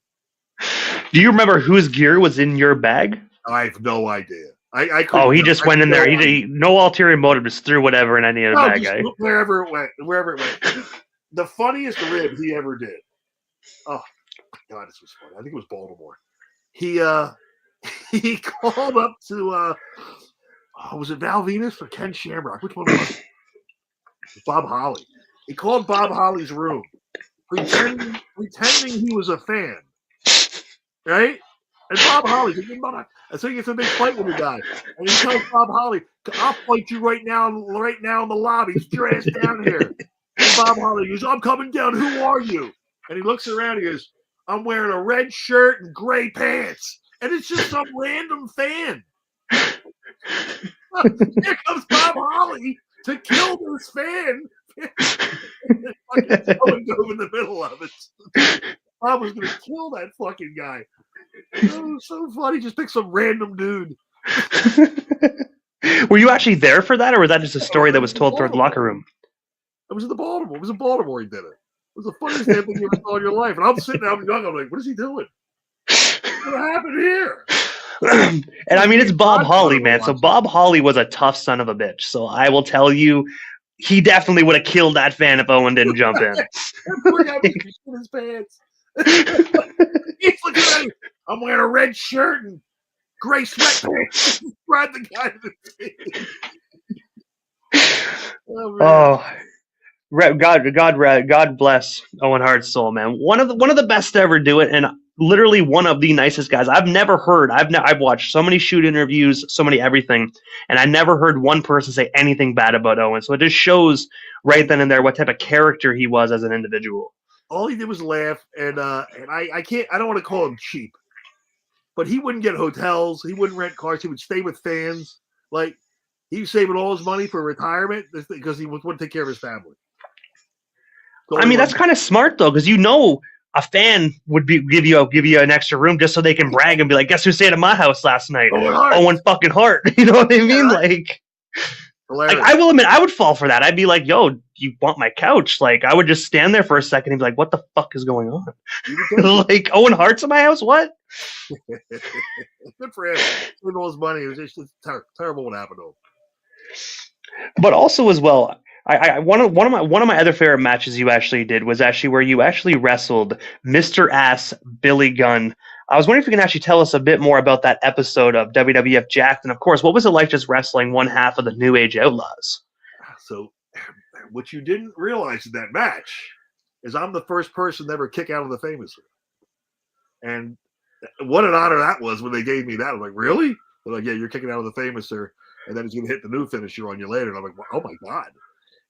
Do you remember whose gear was in your bag? I have no idea. He just went in there. He no ulterior motive, just threw whatever in any of the bag. Guy. Wherever it went. The funniest rib he ever did. Oh, God, this was funny. I think it was Baltimore. He called up to was it Val Venus or Ken Shamrock? Which one was it? Bob Holly. He called Bob Holly's room, pretending he was a fan, right? And Bob Holly, so he gets a big fight with the guy, and he tells Bob Holly, "I'll fight you right now in the lobby. Get your ass down here." And Bob Holly goes, "I'm coming down. Who are you?" And he looks around. He goes, "I'm wearing a red shirt and gray pants," and it's just some random fan. Here comes Bob Holly to kill this fan. Fucking dove in the middle of it. Bob was going to kill that fucking guy. It was so funny. Just pick some random dude. Were you actually there for that, or was that just a story that was told through the locker room? It was in Baltimore. It was in Baltimore he did it. It was the funniest damn thing you ever saw in your life. And I'm sitting there, I'm like, what is he doing? What happened here? And I mean, it's Bob Holly, man. So Bob Holly was a tough son of a bitch. So I will tell you, he definitely would have killed that fan if Owen didn't jump in. Poor guy was in his pants. He's looking at me. I'm wearing a red shirt and gray sweatpants. Grab the guy in the face. God bless Owen Hart's soul, man. One of the best to ever do it, and literally one of the nicest guys. I've never heard. I've watched so many shoot interviews, so many everything, and I never heard one person say anything bad about Owen. So it just shows right then and there what type of character he was as an individual. All he did was laugh, and I don't want to call him cheap, but he wouldn't get hotels, he wouldn't rent cars, he would stay with fans. Like, he was saving all his money for retirement because he wouldn't take care of his family. So I mean, that's kind of smart though, because a fan would give you an extra room just so they can brag and be like, "Guess who stayed at my house last night? Owen fucking Hart." You know what I mean? Like I will admit, I would fall for that. I'd be like, "Yo, you want my couch?" Like, I would just stand there for a second and be like, "What the fuck is going on?" Like, Owen Hart's at my house? What? Good for him. Saved all his money. It was just terrible what happened to him. But also as well, one of my other favorite matches you actually did was actually where you actually wrestled Mr. Ass Billy Gunn. I was wondering if you can actually tell us a bit more about that episode of WWF Jacked, and of course, what was it like just wrestling one half of the New Age Outlaws? So, what you didn't realize in that match is I'm the first person to ever kick out of the Famous. And what an honor that was when they gave me that. I'm like, really? They're like, yeah, you're kicking out of the Famouser, and then he's going to hit the new finisher on you later. And I'm like, oh my God.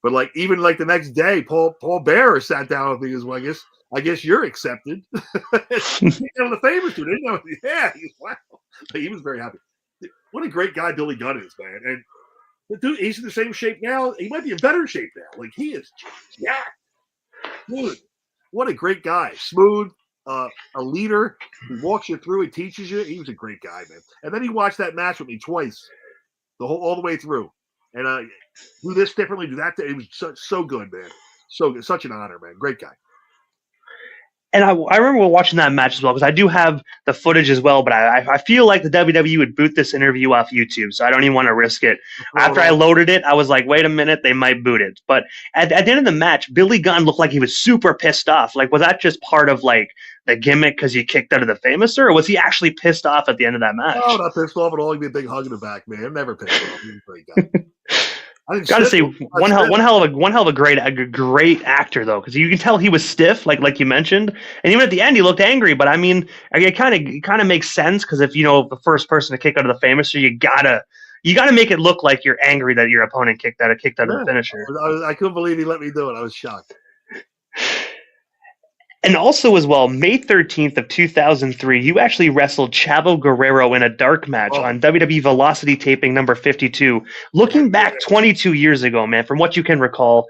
But like, even like the next day, Paul Bearer sat down with me as well. I guess you're accepted. Kicked out of the Famouser, didn't know? Yeah, wow. He was very happy. What a great guy Billy Gunn is, man. And the dude, he's in the same shape now. He might be in better shape now. Like, he is jacked. Dude, what a great guy. Smooth. A leader. He walks you through. He teaches you. He was a great guy, man. And then he watched that match with me twice, all the way through. And do this differently, do that. It was so good, man. So good. Such an honor, man. Great guy. And I remember watching that match as well, because I do have the footage as well, but I feel like the WWE would boot this interview off YouTube, so I don't even want to risk it. After I loaded it, I was like, wait a minute, they might boot it. But at the end of the match, Billy Gunn looked like he was super pissed off. Like, was that just part of like the gimmick because he kicked out of the Famouser, or was he actually pissed off at the end of that match? No, not pissed off at all. He'd be a big hug in the back, man. I'm never pissed off. He's a great guy. Gotta say, one hell of a great actor though, because you can tell he was stiff, like you mentioned, and even at the end he looked angry. But I mean, it kind of makes sense, because if the first person to kick out of the Famouser, you gotta make it look like you're angry that your opponent kicked out of the finisher. I couldn't believe he let me do it. I was shocked. And also as well, May 13th of 2003, you actually wrestled Chavo Guerrero in a dark match on WWE Velocity taping number 52. Looking back 22 years ago, man, from what you can recall,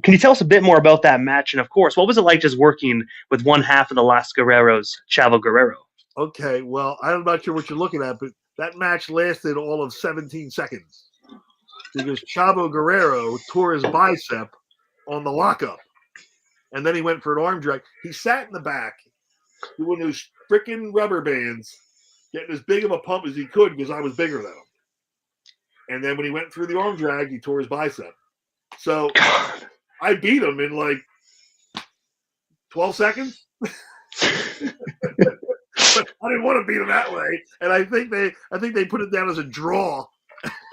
can you tell us a bit more about that match? And of course, what was it like just working with one half of the Los Guerreros, Chavo Guerrero? Okay, well, I'm not sure what you're looking at, but that match lasted all of 17 seconds. Because Chavo Guerrero tore his bicep on the lockup. And then he went for an arm drag. He sat in the back doing those freaking rubber bands, getting as big of a pump as he could because I was bigger than him. And then when he went through the arm drag, he tore his bicep. So I beat him in like 12 seconds. But I didn't want to beat him that way. And I think they put it down as a draw.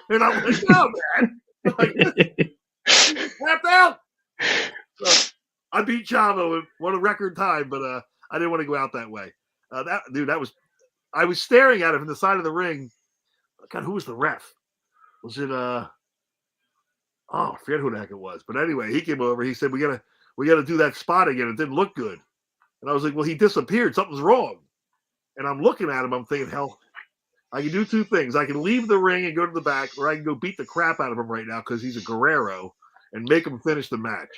And I'm like, no, man. Like, tapped out. So, I beat Chavo in what a record time, but I didn't want to go out that way. I was staring at him from the side of the ring. God, who was the ref? Was it I forget who the heck it was. But anyway, he came over. He said, we gotta do that spot again. It didn't look good. And I was like, well, he disappeared. Something's wrong. And I'm looking at him. I'm thinking, hell, I can do two things. I can leave the ring and go to the back, or I can go beat the crap out of him right now because he's a Guerrero and make him finish the match.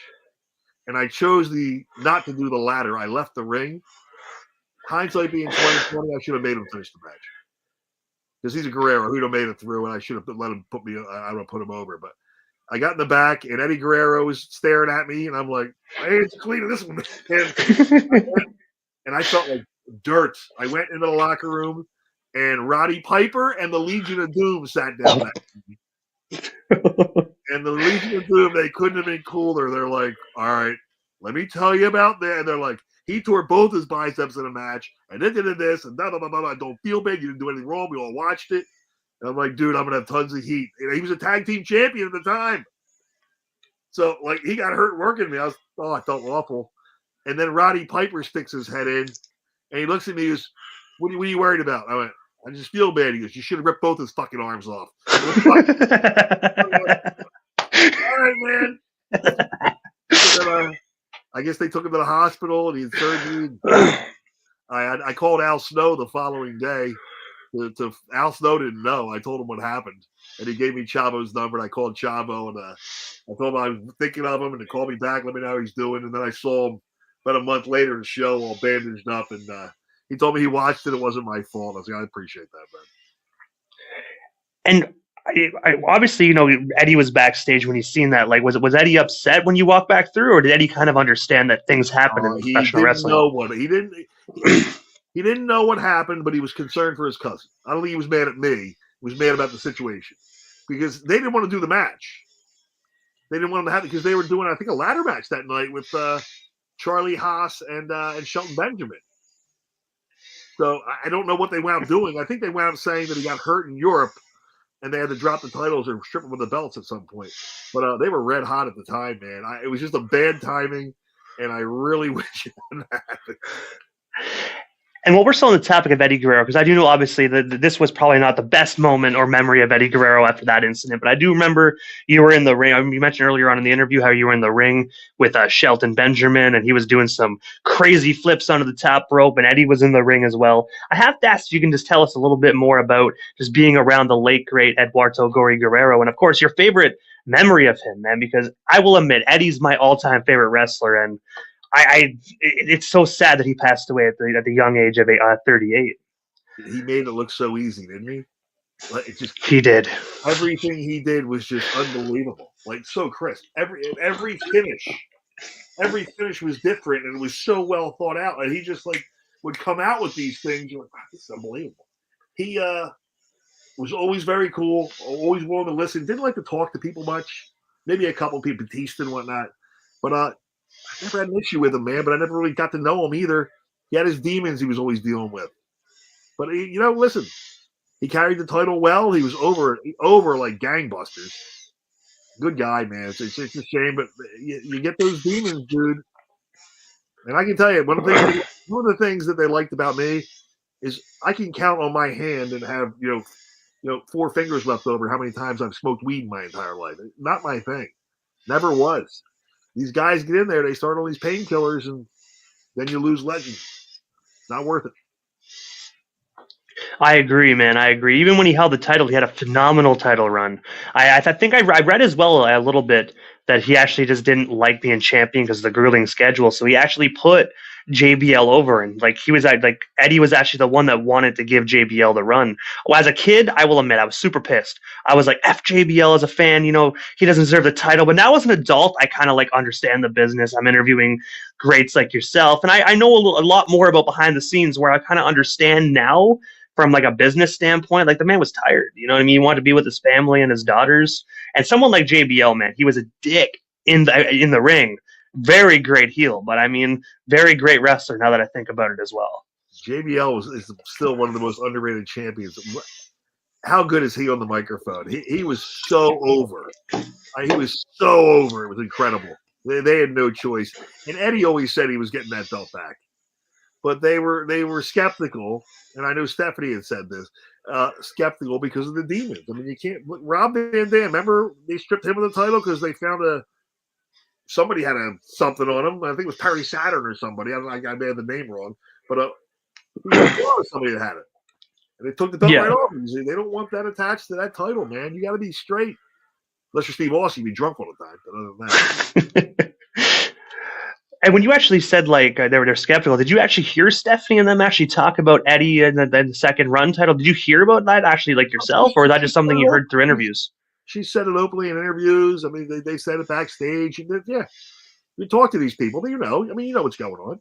And I chose not to do the latter. I left the ring. Hindsight being 2020, I should have made him finish the match. Because he's a Guerrero who'd have made it through, and I should have let him I would have put him over. But I got in the back, and Eddie Guerrero was staring at me, and I'm like, I ain't cleaning this one. And I felt like dirt. I went into the locker room, and Roddy Piper and the Legion of Doom sat down next to me. And the Legion of Doom, they couldn't have been cooler. They're like, all right, let me tell you about that. And they're like, he tore both his biceps in a match, and then did this, and blah, blah, blah, blah, blah. Don't feel bad. You didn't do anything wrong. We all watched it. And I'm like, dude, I'm going to have tons of heat. And he was a tag team champion at the time. So, like, he got hurt working me. I felt awful. And then Roddy Piper sticks his head in, and he looks at me and goes, what are you worried about? I went, I just feel bad. He goes, you should have ripped both his fucking arms off. All right, man. Then, I guess they took him to the hospital and he had surgery. I called Al Snow the following day. Al Snow didn't know. I told him what happened, and he gave me Chavo's number. And I called Chavo, and I told him I was thinking of him, and to call me back, let me know how he's doing. And then I saw him about a month later in the show, all bandaged up, and he told me he watched it. It wasn't my fault. I was like, I appreciate that, man. And I obviously, Eddie was backstage when he seen that. Like, was Eddie upset when you walked back through, or did Eddie kind of understand that things happen in professional wrestling? He didn't. He didn't know what happened, but he was concerned for his cousin. I don't think he was mad at me. He was mad about the situation because they didn't want to do the match. They didn't want him to have it because they were doing, I think, a ladder match that night with Charlie Haas and Shelton Benjamin. So I don't know what they wound up doing. I think they wound up saying that he got hurt in Europe and they had to drop the titles or strip him of the belts at some point. But they were red hot at the time, man. It was just a bad timing, and I really wish it hadn't happened. And while we're still on the topic of Eddie Guerrero, because I do know obviously that this was probably not the best moment or memory of Eddie Guerrero after that incident, but I do remember you were in the ring. I mean, you mentioned earlier on in the interview how you were in the ring with Shelton Benjamin, and he was doing some crazy flips onto the top rope, and Eddie was in the ring as well. I have to ask if you can just tell us a little bit more about just being around the late, great Eduardo Gory Guerrero, and of course, your favorite memory of him, man, because I will admit, Eddie's my all-time favorite wrestler, and it's so sad that he passed away at the young age of 38. He made it look so easy, didn't he? Like, he did. Everything he did was just unbelievable. Like, so crisp. Every finish was different, and it was so well thought out. And he just like would come out with these things. You're like, wow, this is unbelievable. He was always very cool, always willing to listen. Didn't like to talk to people much. Maybe a couple people, Batista and whatnot. But I never had an issue with him, man, but I never really got to know him either. He had his demons he was always dealing with. But, listen, he carried the title well. He was over like gangbusters. Good guy, man. It's just a shame, but you get those demons, dude. And I can tell you, one of the things that they liked about me is I can count on my hand and have, 4 fingers left over how many times I've smoked weed my entire life. Not my thing. Never was. These guys get in there, they start all these painkillers, and then you lose legends. It's not worth it. I agree, man. I agree. Even when he held the title, he had a phenomenal title run. I think I read as well a little bit that he actually just didn't like being champion because of the grueling schedule. So he actually put JBL over, and he was like Eddie was actually the one that wanted to give JBL the run. Well, as a kid, I will admit I was super pissed. I was like, F JBL as a fan, he doesn't deserve the title. But now as an adult, I kind of understand the business. I'm interviewing greats like yourself, and I know a lot more about behind the scenes where I kind of understand now from a business standpoint. The man was tired, you know what I mean? He wanted to be with his family and his daughters. And someone like JBL, man, he was a dick in the ring. Very great heel, but very great wrestler now that I think about it as well. JBL is still one of the most underrated champions. How good is he on the microphone? He was so over. He was so over. It was incredible. They had no choice. And Eddie always said he was getting that belt back. But they were skeptical, and I know Stephanie had said this, skeptical because of the demons. You can't – Rob Van Dam, remember they stripped him of the title because they found somebody had something on him. I think it was Perry Saturn or somebody. I may have the name wrong. But somebody that had it. And they took the belt right off. They don't want that attached to that title, man. You got to be straight. Unless you're Steve Austin, you'd be drunk all the time. But other than that. And when you actually said they're skeptical, did you actually hear Stephanie and them actually talk about Eddie and the second run title? Did you hear about that actually yourself, or is that just something you heard through interviews? She said it openly in interviews. They said it backstage. And you talk to these people, you know what's going on.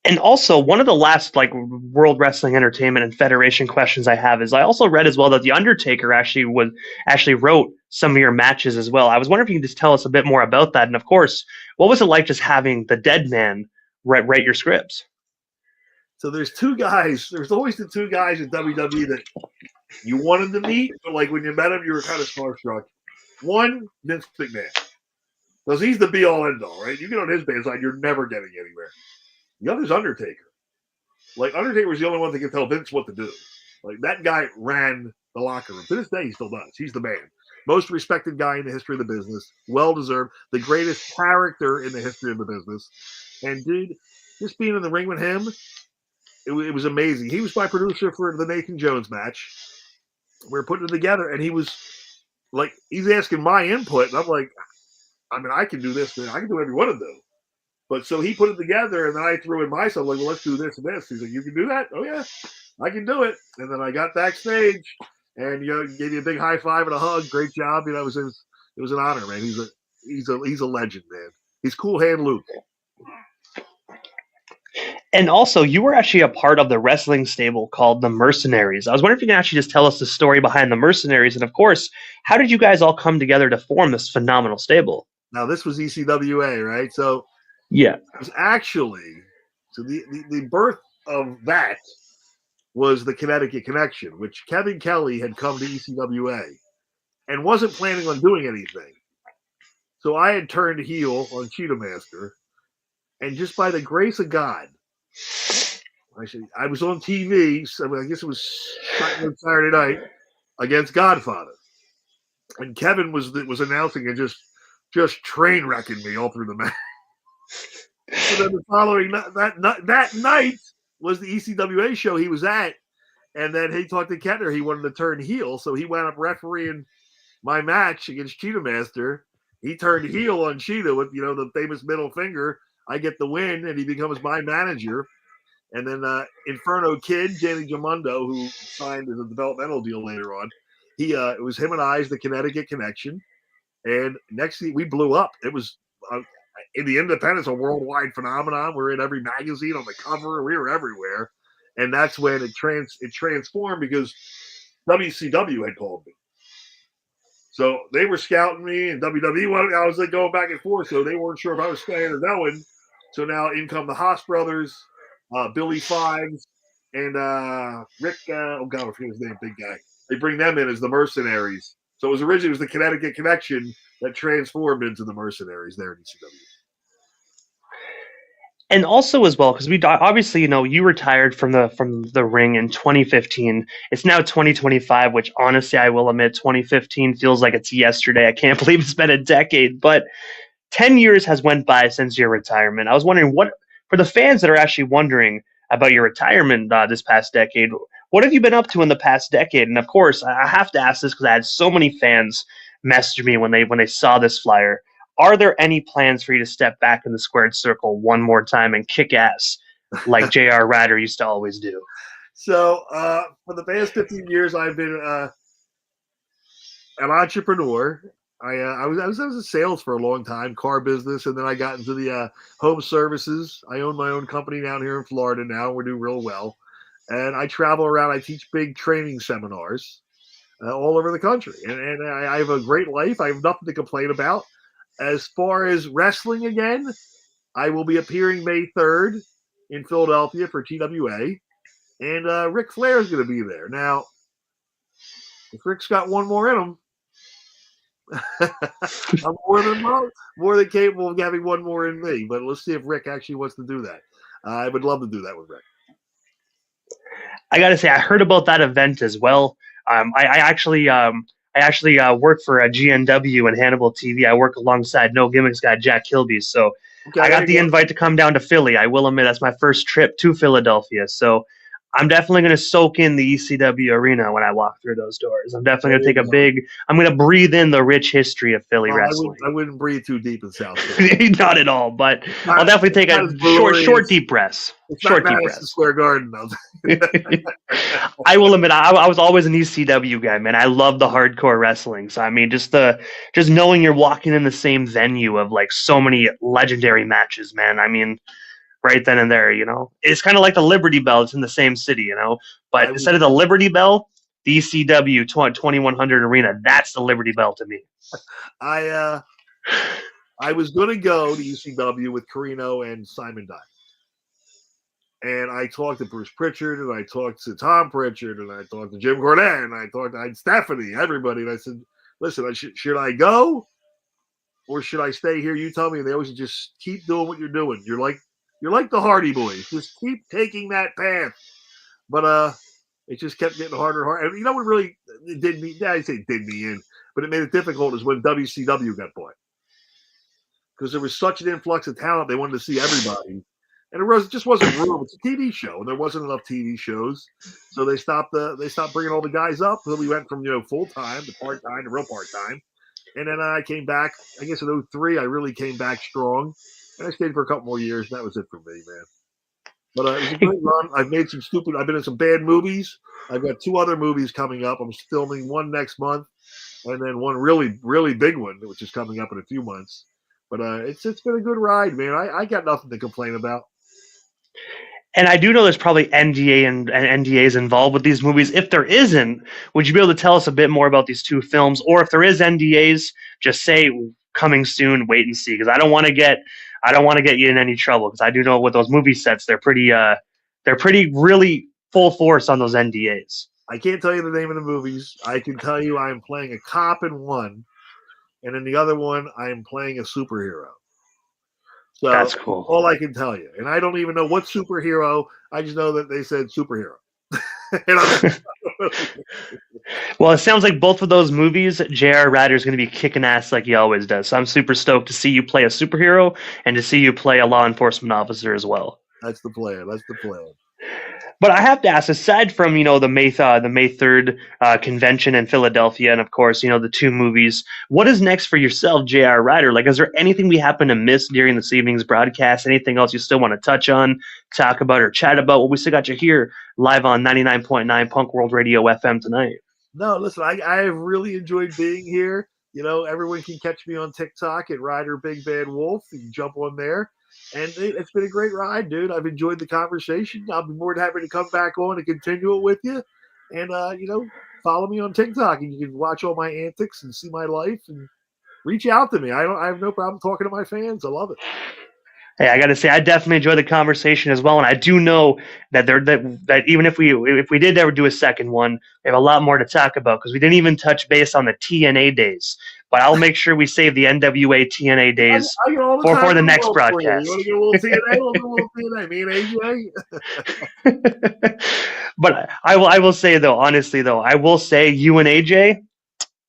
And also, one of the last World Wrestling Entertainment and Federation questions I have is I also read as well that The Undertaker actually wrote some of your matches as well. I was wondering if you could just tell us a bit more about that. And of course, what was it like just having the dead man write your scripts? So there's 2 guys. There's always the 2 guys in WWE that you wanted to meet, but when you met him, you were kind of starstruck. One, Vince McMahon. Because he's the be-all, end-all, right? You get on his band side, you're never getting anywhere. The other's Undertaker. Undertaker was the only one that could tell Vince what to do. That guy ran the locker room. To this day, he still does. He's the man. Most respected guy in the history of the business. Well-deserved. The greatest character in the history of the business. And, dude, just being in the ring with him, it was amazing. He was my producer for the Nathan Jones match. We were putting it together, and he was he's asking my input, and I'm like, I can do this, man. I can do whatever you want to do. But so he put it together, and then I threw in myself, well, let's do this and this. He's like, you can do that? Oh, yeah, I can do it. And then I got backstage and, gave you a big high five and a hug. Great job. It was an honor, man. He's a legend, man. He's Cool Hand Luke. And also, you were actually a part of the wrestling stable called the Mercenaries. I was wondering if you can actually just tell us the story behind the Mercenaries, and of course, how did you guys all come together to form this phenomenal stable? Now, this was ECWA, right? So Yeah. it was actually, so the birth of that was the Connecticut Connection, which Kevin Kelly had come to ECWA and wasn't planning on doing anything. So I had turned heel on Cheetah Master, and just by the grace of God, I was on TV. So I guess it was Saturday night against Godfather, and Kevin was announcing and just train wrecking me all through the match. So then the following that night was the ECWA show he was at, and then he talked to Kettner. He wanted to turn heel, so he wound up refereeing my match against Cheetah Master. He turned heel on Cheetah with the famous middle finger. I get the win, and he becomes my manager. And then Inferno Kid, Danny Jamundo, who signed as a developmental deal later on, it was him and I as the Connecticut Connection. And next thing, we blew up. It was in the independents, a worldwide phenomenon. We're in every magazine on the cover. We were everywhere. And that's when it transformed because WCW had called me. So they were scouting me, and WWE, I was like going back and forth, so they weren't sure if I was staying or going. So now in come the Haas brothers, Billy Fives, and Rick, oh God, I forget his name, big guy. They bring them in as the Mercenaries. So it was the Connecticut Connection that transformed into the Mercenaries there in ECW. And also as well, because we obviously, you retired from the ring in 2015. It's now 2025, which honestly, I will admit, 2015 feels like it's yesterday. I can't believe it's been a decade, but 10 years has went by since your retirement. I was wondering for the fans that are actually wondering about your retirement this past decade, what have you been up to in the past decade? And of course, I have to ask this because I had so many fans message me when they saw this flyer. Are there any plans for you to step back in the squared circle one more time and kick ass like J.R. Ryder used to always do? So for the past 15 years, I've been an entrepreneur. I was in sales for a long time, car business, and then I got into the home services. I own my own company down here in Florida now. We're doing real well. And I travel around. I teach big training seminars all over the country. And I have a great life. I have nothing to complain about. As far as wrestling again, I will be appearing May 3rd in Philadelphia for TWA. And Ric Flair is going to be there. Now, if Rick's got one more in him, I'm more than capable of having one more in me. But let's see if Rick actually wants to do that. I would love to do that with Rick. I got to say, I heard about that event as well. I actually work for a GNW and Hannibal TV. I work alongside No Gimmicks guy Jack Kilby. So okay, I got the invite to come down to Philly. I will admit that's my first trip to Philadelphia. So I'm definitely going to soak in the ECW arena when I walk through those doors. I'm definitely going to take I'm going to breathe in the rich history of Philly wrestling. I wouldn't breathe too deep in South Philly. Not at all, but I'll definitely take a short deep breaths. Short deep breaths. Square Garden. I will admit, I was always an ECW guy, man. I love the hardcore wrestling. So I mean, just knowing you're walking in the same venue of like so many legendary matches, man. I mean, right then and there, it's kind of like the Liberty Bell. It's in the same city, but instead of the Liberty Bell, the ECW 2100 Arena, that's the Liberty Bell to me. I was going to go to ECW with Carino and Simon Dye. And I talked to Bruce Pritchard, and I talked to Tom Pritchard, and I talked to Jim Cornette, and I talked to Stephanie, everybody. And I said, listen, should I go or should I stay here? You tell me. And they always just keep doing what you're doing. You're like the Hardy Boys. Just keep taking that path. But it just kept getting harder and harder. And you know what really did me in, but it made it difficult is when WCW got bought. Because there was such an influx of talent, they wanted to see everybody. And it just wasn't room. It's a TV show, and there wasn't enough TV shows, so they stopped bringing all the guys up. So we went from full time to part time to real part time, and then I came back. I guess in 2003, I really came back strong, and I stayed for a couple more years. And that was it for me, man. But it was a great run. I've been in some bad movies. I've got 2 other movies coming up. I'm filming one next month, and then one really, really big one, which is coming up in a few months. But it's been a good ride, man. I got nothing to complain about. And I do know there's probably NDA and NDAs involved with these movies. If there isn't, would you be able to tell us a bit more about these two films? Or if there is NDAs, just say coming soon, wait and see, because I don't want to get you in any trouble, because I do know with those movie sets they're pretty really full force on those NDAs. I can't tell you the name of the movies. I can tell you I'm playing a cop in one, and in the other one I am playing a superhero. So that's cool. All I can tell you. And I don't even know what superhero. I just know that they said superhero. Well, it sounds like both of those movies, J.R. Ryder is going to be kicking ass like he always does. So I'm super stoked to see you play a superhero and to see you play a law enforcement officer as well. That's the plan. But I have to ask, aside from the May 3rd convention in Philadelphia, and of course the two movies, what is next for yourself, J.R. Ryder? Like, is there anything we happen to miss during this evening's broadcast? Anything else you still want to touch on, talk about, or chat about? Well, we still got you here live on 99.9 Punk World Radio FM tonight. No, listen, I have really enjoyed being here. Everyone can catch me on TikTok at Ryder Big Bad Wolf. You can jump on there. And it's been a great ride, dude. I've enjoyed the conversation. I'll be more than happy to come back on and continue it with you. And, follow me on TikTok, and you can watch all my antics and see my life and reach out to me. I have no problem talking to my fans. I love it. Hey, I got to say, I definitely enjoyed the conversation as well, and I do know that that even if we did ever do a second one, we have a lot more to talk about, because we didn't even touch base on the TNA days. But I'll make sure we save the NWA TNA days for the next broadcast. You want to get a little TNA? Me and AJ? But I will say, though, honestly, I will say you and AJ,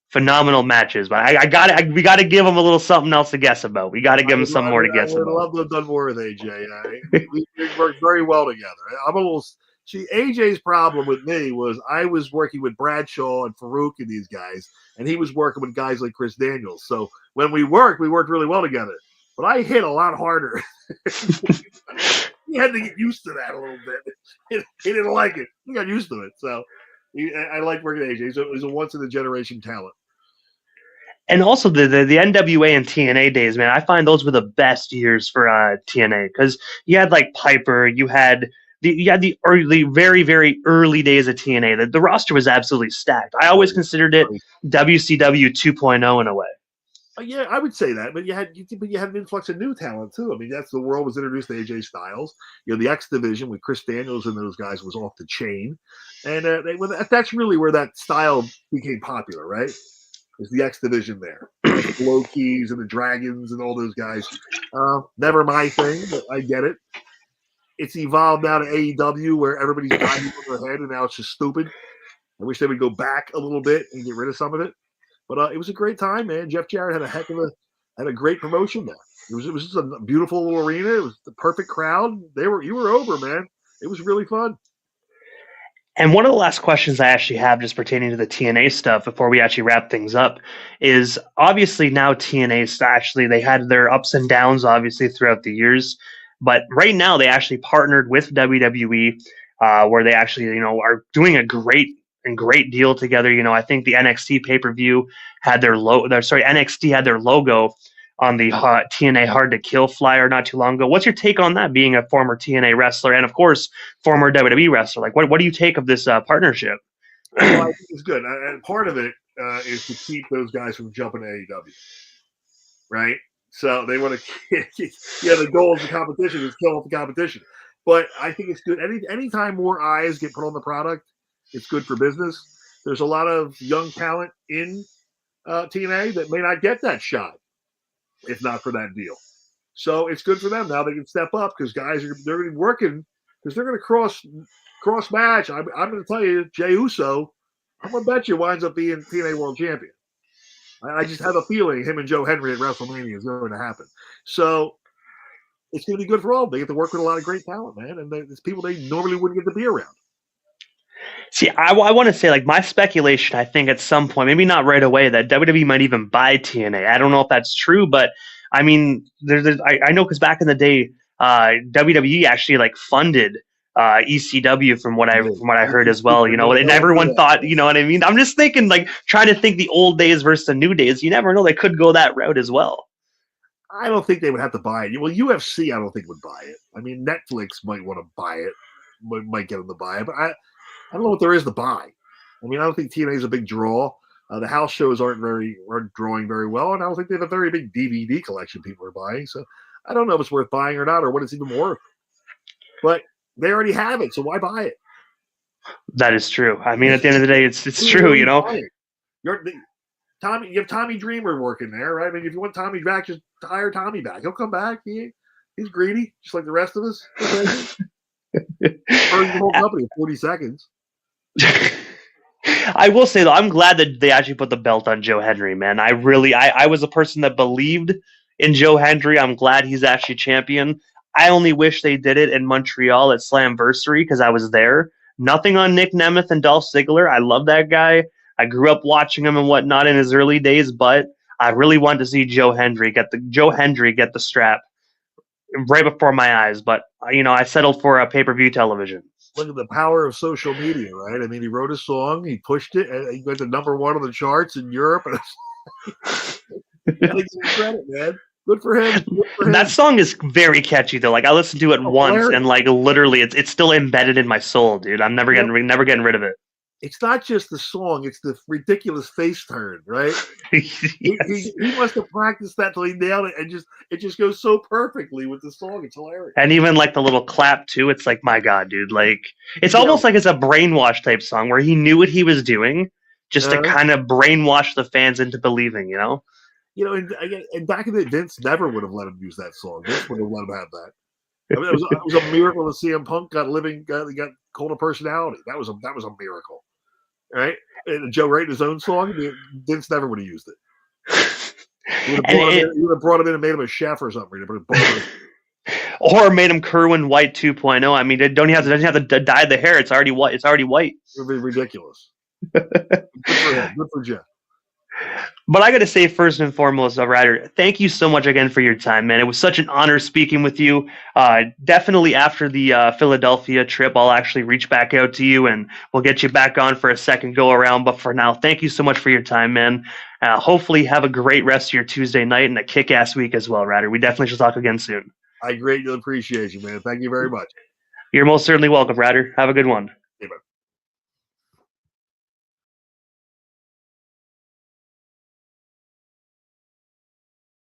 phenomenal matches. But we got to give them a little something else to guess about. We got to give them some more to guess about. I would love to have done more with AJ. We worked very well together. AJ's problem with me was I was working with Bradshaw and Farouk and these guys, and he was working with guys like Chris Daniels. So when we worked really well together. But I hit a lot harder. He had to get used to that a little bit. He didn't like it. He got used to it. So I like working with AJ. He's a once-in-a-generation talent. And also the NWA and TNA days, man, I find those were the best years for TNA, because you had like Piper, you had the very, very early days of TNA. The roster was absolutely stacked. I always considered it WCW 2.0 in a way. Yeah, I would say that, but you had an influx of new talent too. I mean, that's the world was introduced to AJ Styles. The X Division with Chris Daniels and those guys was off the chain, and that's really where that style became popular, right? Is the X Division there? The Low Keys and the Dragons and all those guys. Never my thing, but I get it. It's evolved now to AEW, where everybody's diving on their head, and now it's just stupid. I wish they would go back a little bit and get rid of some of it. But it was a great time, man. Jeff Jarrett had a great promotion there. It was just a beautiful little arena. It was the perfect crowd. You were over, man. It was really fun. And one of the last questions I actually have, just pertaining to the TNA stuff before we actually wrap things up, is obviously now TNA actually, they had their ups and downs obviously throughout the years, but right now they actually partnered with WWE, where they actually are doing a great deal together. I think the NXT pay-per-view had NXT had their logo on the TNA Hard to Kill flyer not too long ago. What's your take on that, being a former TNA wrestler and, of course, former WWE wrestler? Like, what do you take of this partnership? Well, I think it's good. And part of it is to keep those guys from jumping to AEW, right? So they want to the goal of the competition is kill off the competition. But I think it's good. Anytime more eyes get put on the product, it's good for business. There's a lot of young talent in TNA that may not get that shot if not for that deal. So it's good for them. Now they can step up, because guys they're going to be working, because they're going to cross match. I'm going to tell you, Jey Uso, I'm going to bet you winds up being TNA World Champion. I just have a feeling him and Joe Henry at WrestleMania is going to happen. So it's going to be good for all. They get to work with a lot of great talent, man, and there's people they normally wouldn't get to be around. See, I want to say, like, my speculation, I think at some point, maybe not right away, that WWE might even buy TNA. I don't know if that's true, but I mean, I know, because back in the day, WWE actually like funded ECW from what I heard as well. And everyone thought, you know what I mean? I'm just thinking, like, trying to think the old days versus the new days. You never know; they could go that route as well. I don't think they would have to buy it. Well, UFC, I don't think would buy it. I mean, Netflix might want to buy it, might get them to buy it, but I don't know what there is to buy. I mean, I don't think TNA is a big draw. The house shows aren't drawing very well, and I don't think they have a very big DVD collection people are buying. So I don't know if it's worth buying or not, or what it's even worth. But they already have it, so why buy it? That is true. I mean, at the end of the day, it's true, you know. You have Tommy Dreamer working there, right? I mean, if you want Tommy back, just hire Tommy back. He'll come back. He's greedy, just like the rest of us. Or the whole company in 40 seconds. I will say, though, I'm glad that they actually put the belt on Joe Hendry, man. I was a person that believed in Joe Hendry. I'm glad he's actually champion. I only wish they did it in Montreal at Slamversary because I was there. Nothing on Nick Nemeth and Dolph Ziggler. I love that guy. I grew up watching him and whatnot in his early days, but I really wanted to see Joe Hendry get the strap right before my eyes. But I settled for a pay-per-view television. Look at the power of social media, right? I mean, he wrote a song, he pushed it, and he went to number 1 on the charts in Europe. And credit, man. Good for him. That song is very catchy, though. Like, I listened to it once, and like literally, it's still embedded in my soul, dude. I'm never getting rid of it. It's not just the song; it's the ridiculous face turn, right? Yes. he must have practiced that till he nailed it, and it just goes so perfectly with the song. It's hilarious. And even like the little clap too. It's like, my God, dude! Like, it's almost like it's a brainwash type song where he knew what he was doing, just to kind of brainwash the fans into believing, you know. And back in the day, Vince never would have let him use that song. Vince would have let him have that. I mean, it was a miracle that CM Punk got called a personality. That was a miracle, right? And Joe writing his own song, Vince never would have used it. He would have brought him in and made him a chef or something. Or made him Kerwin White 2.0. I mean, doesn't have to dye the hair. It's already white. It's already white. It would be ridiculous. Good for him. Good for Jeff. But I got to say, first and foremost, Ryder, thank you so much again for your time, man. It was such an honor speaking with you. Definitely after the Philadelphia trip, I'll actually reach back out to you, and we'll get you back on for a second go-around. But for now, thank you so much for your time, man. Hopefully have a great rest of your Tuesday night and a kick-ass week as well, Ryder. We definitely should talk again soon. I greatly appreciate you, man. Thank you very much. You're most certainly welcome, Ryder. Have a good one. Yeah,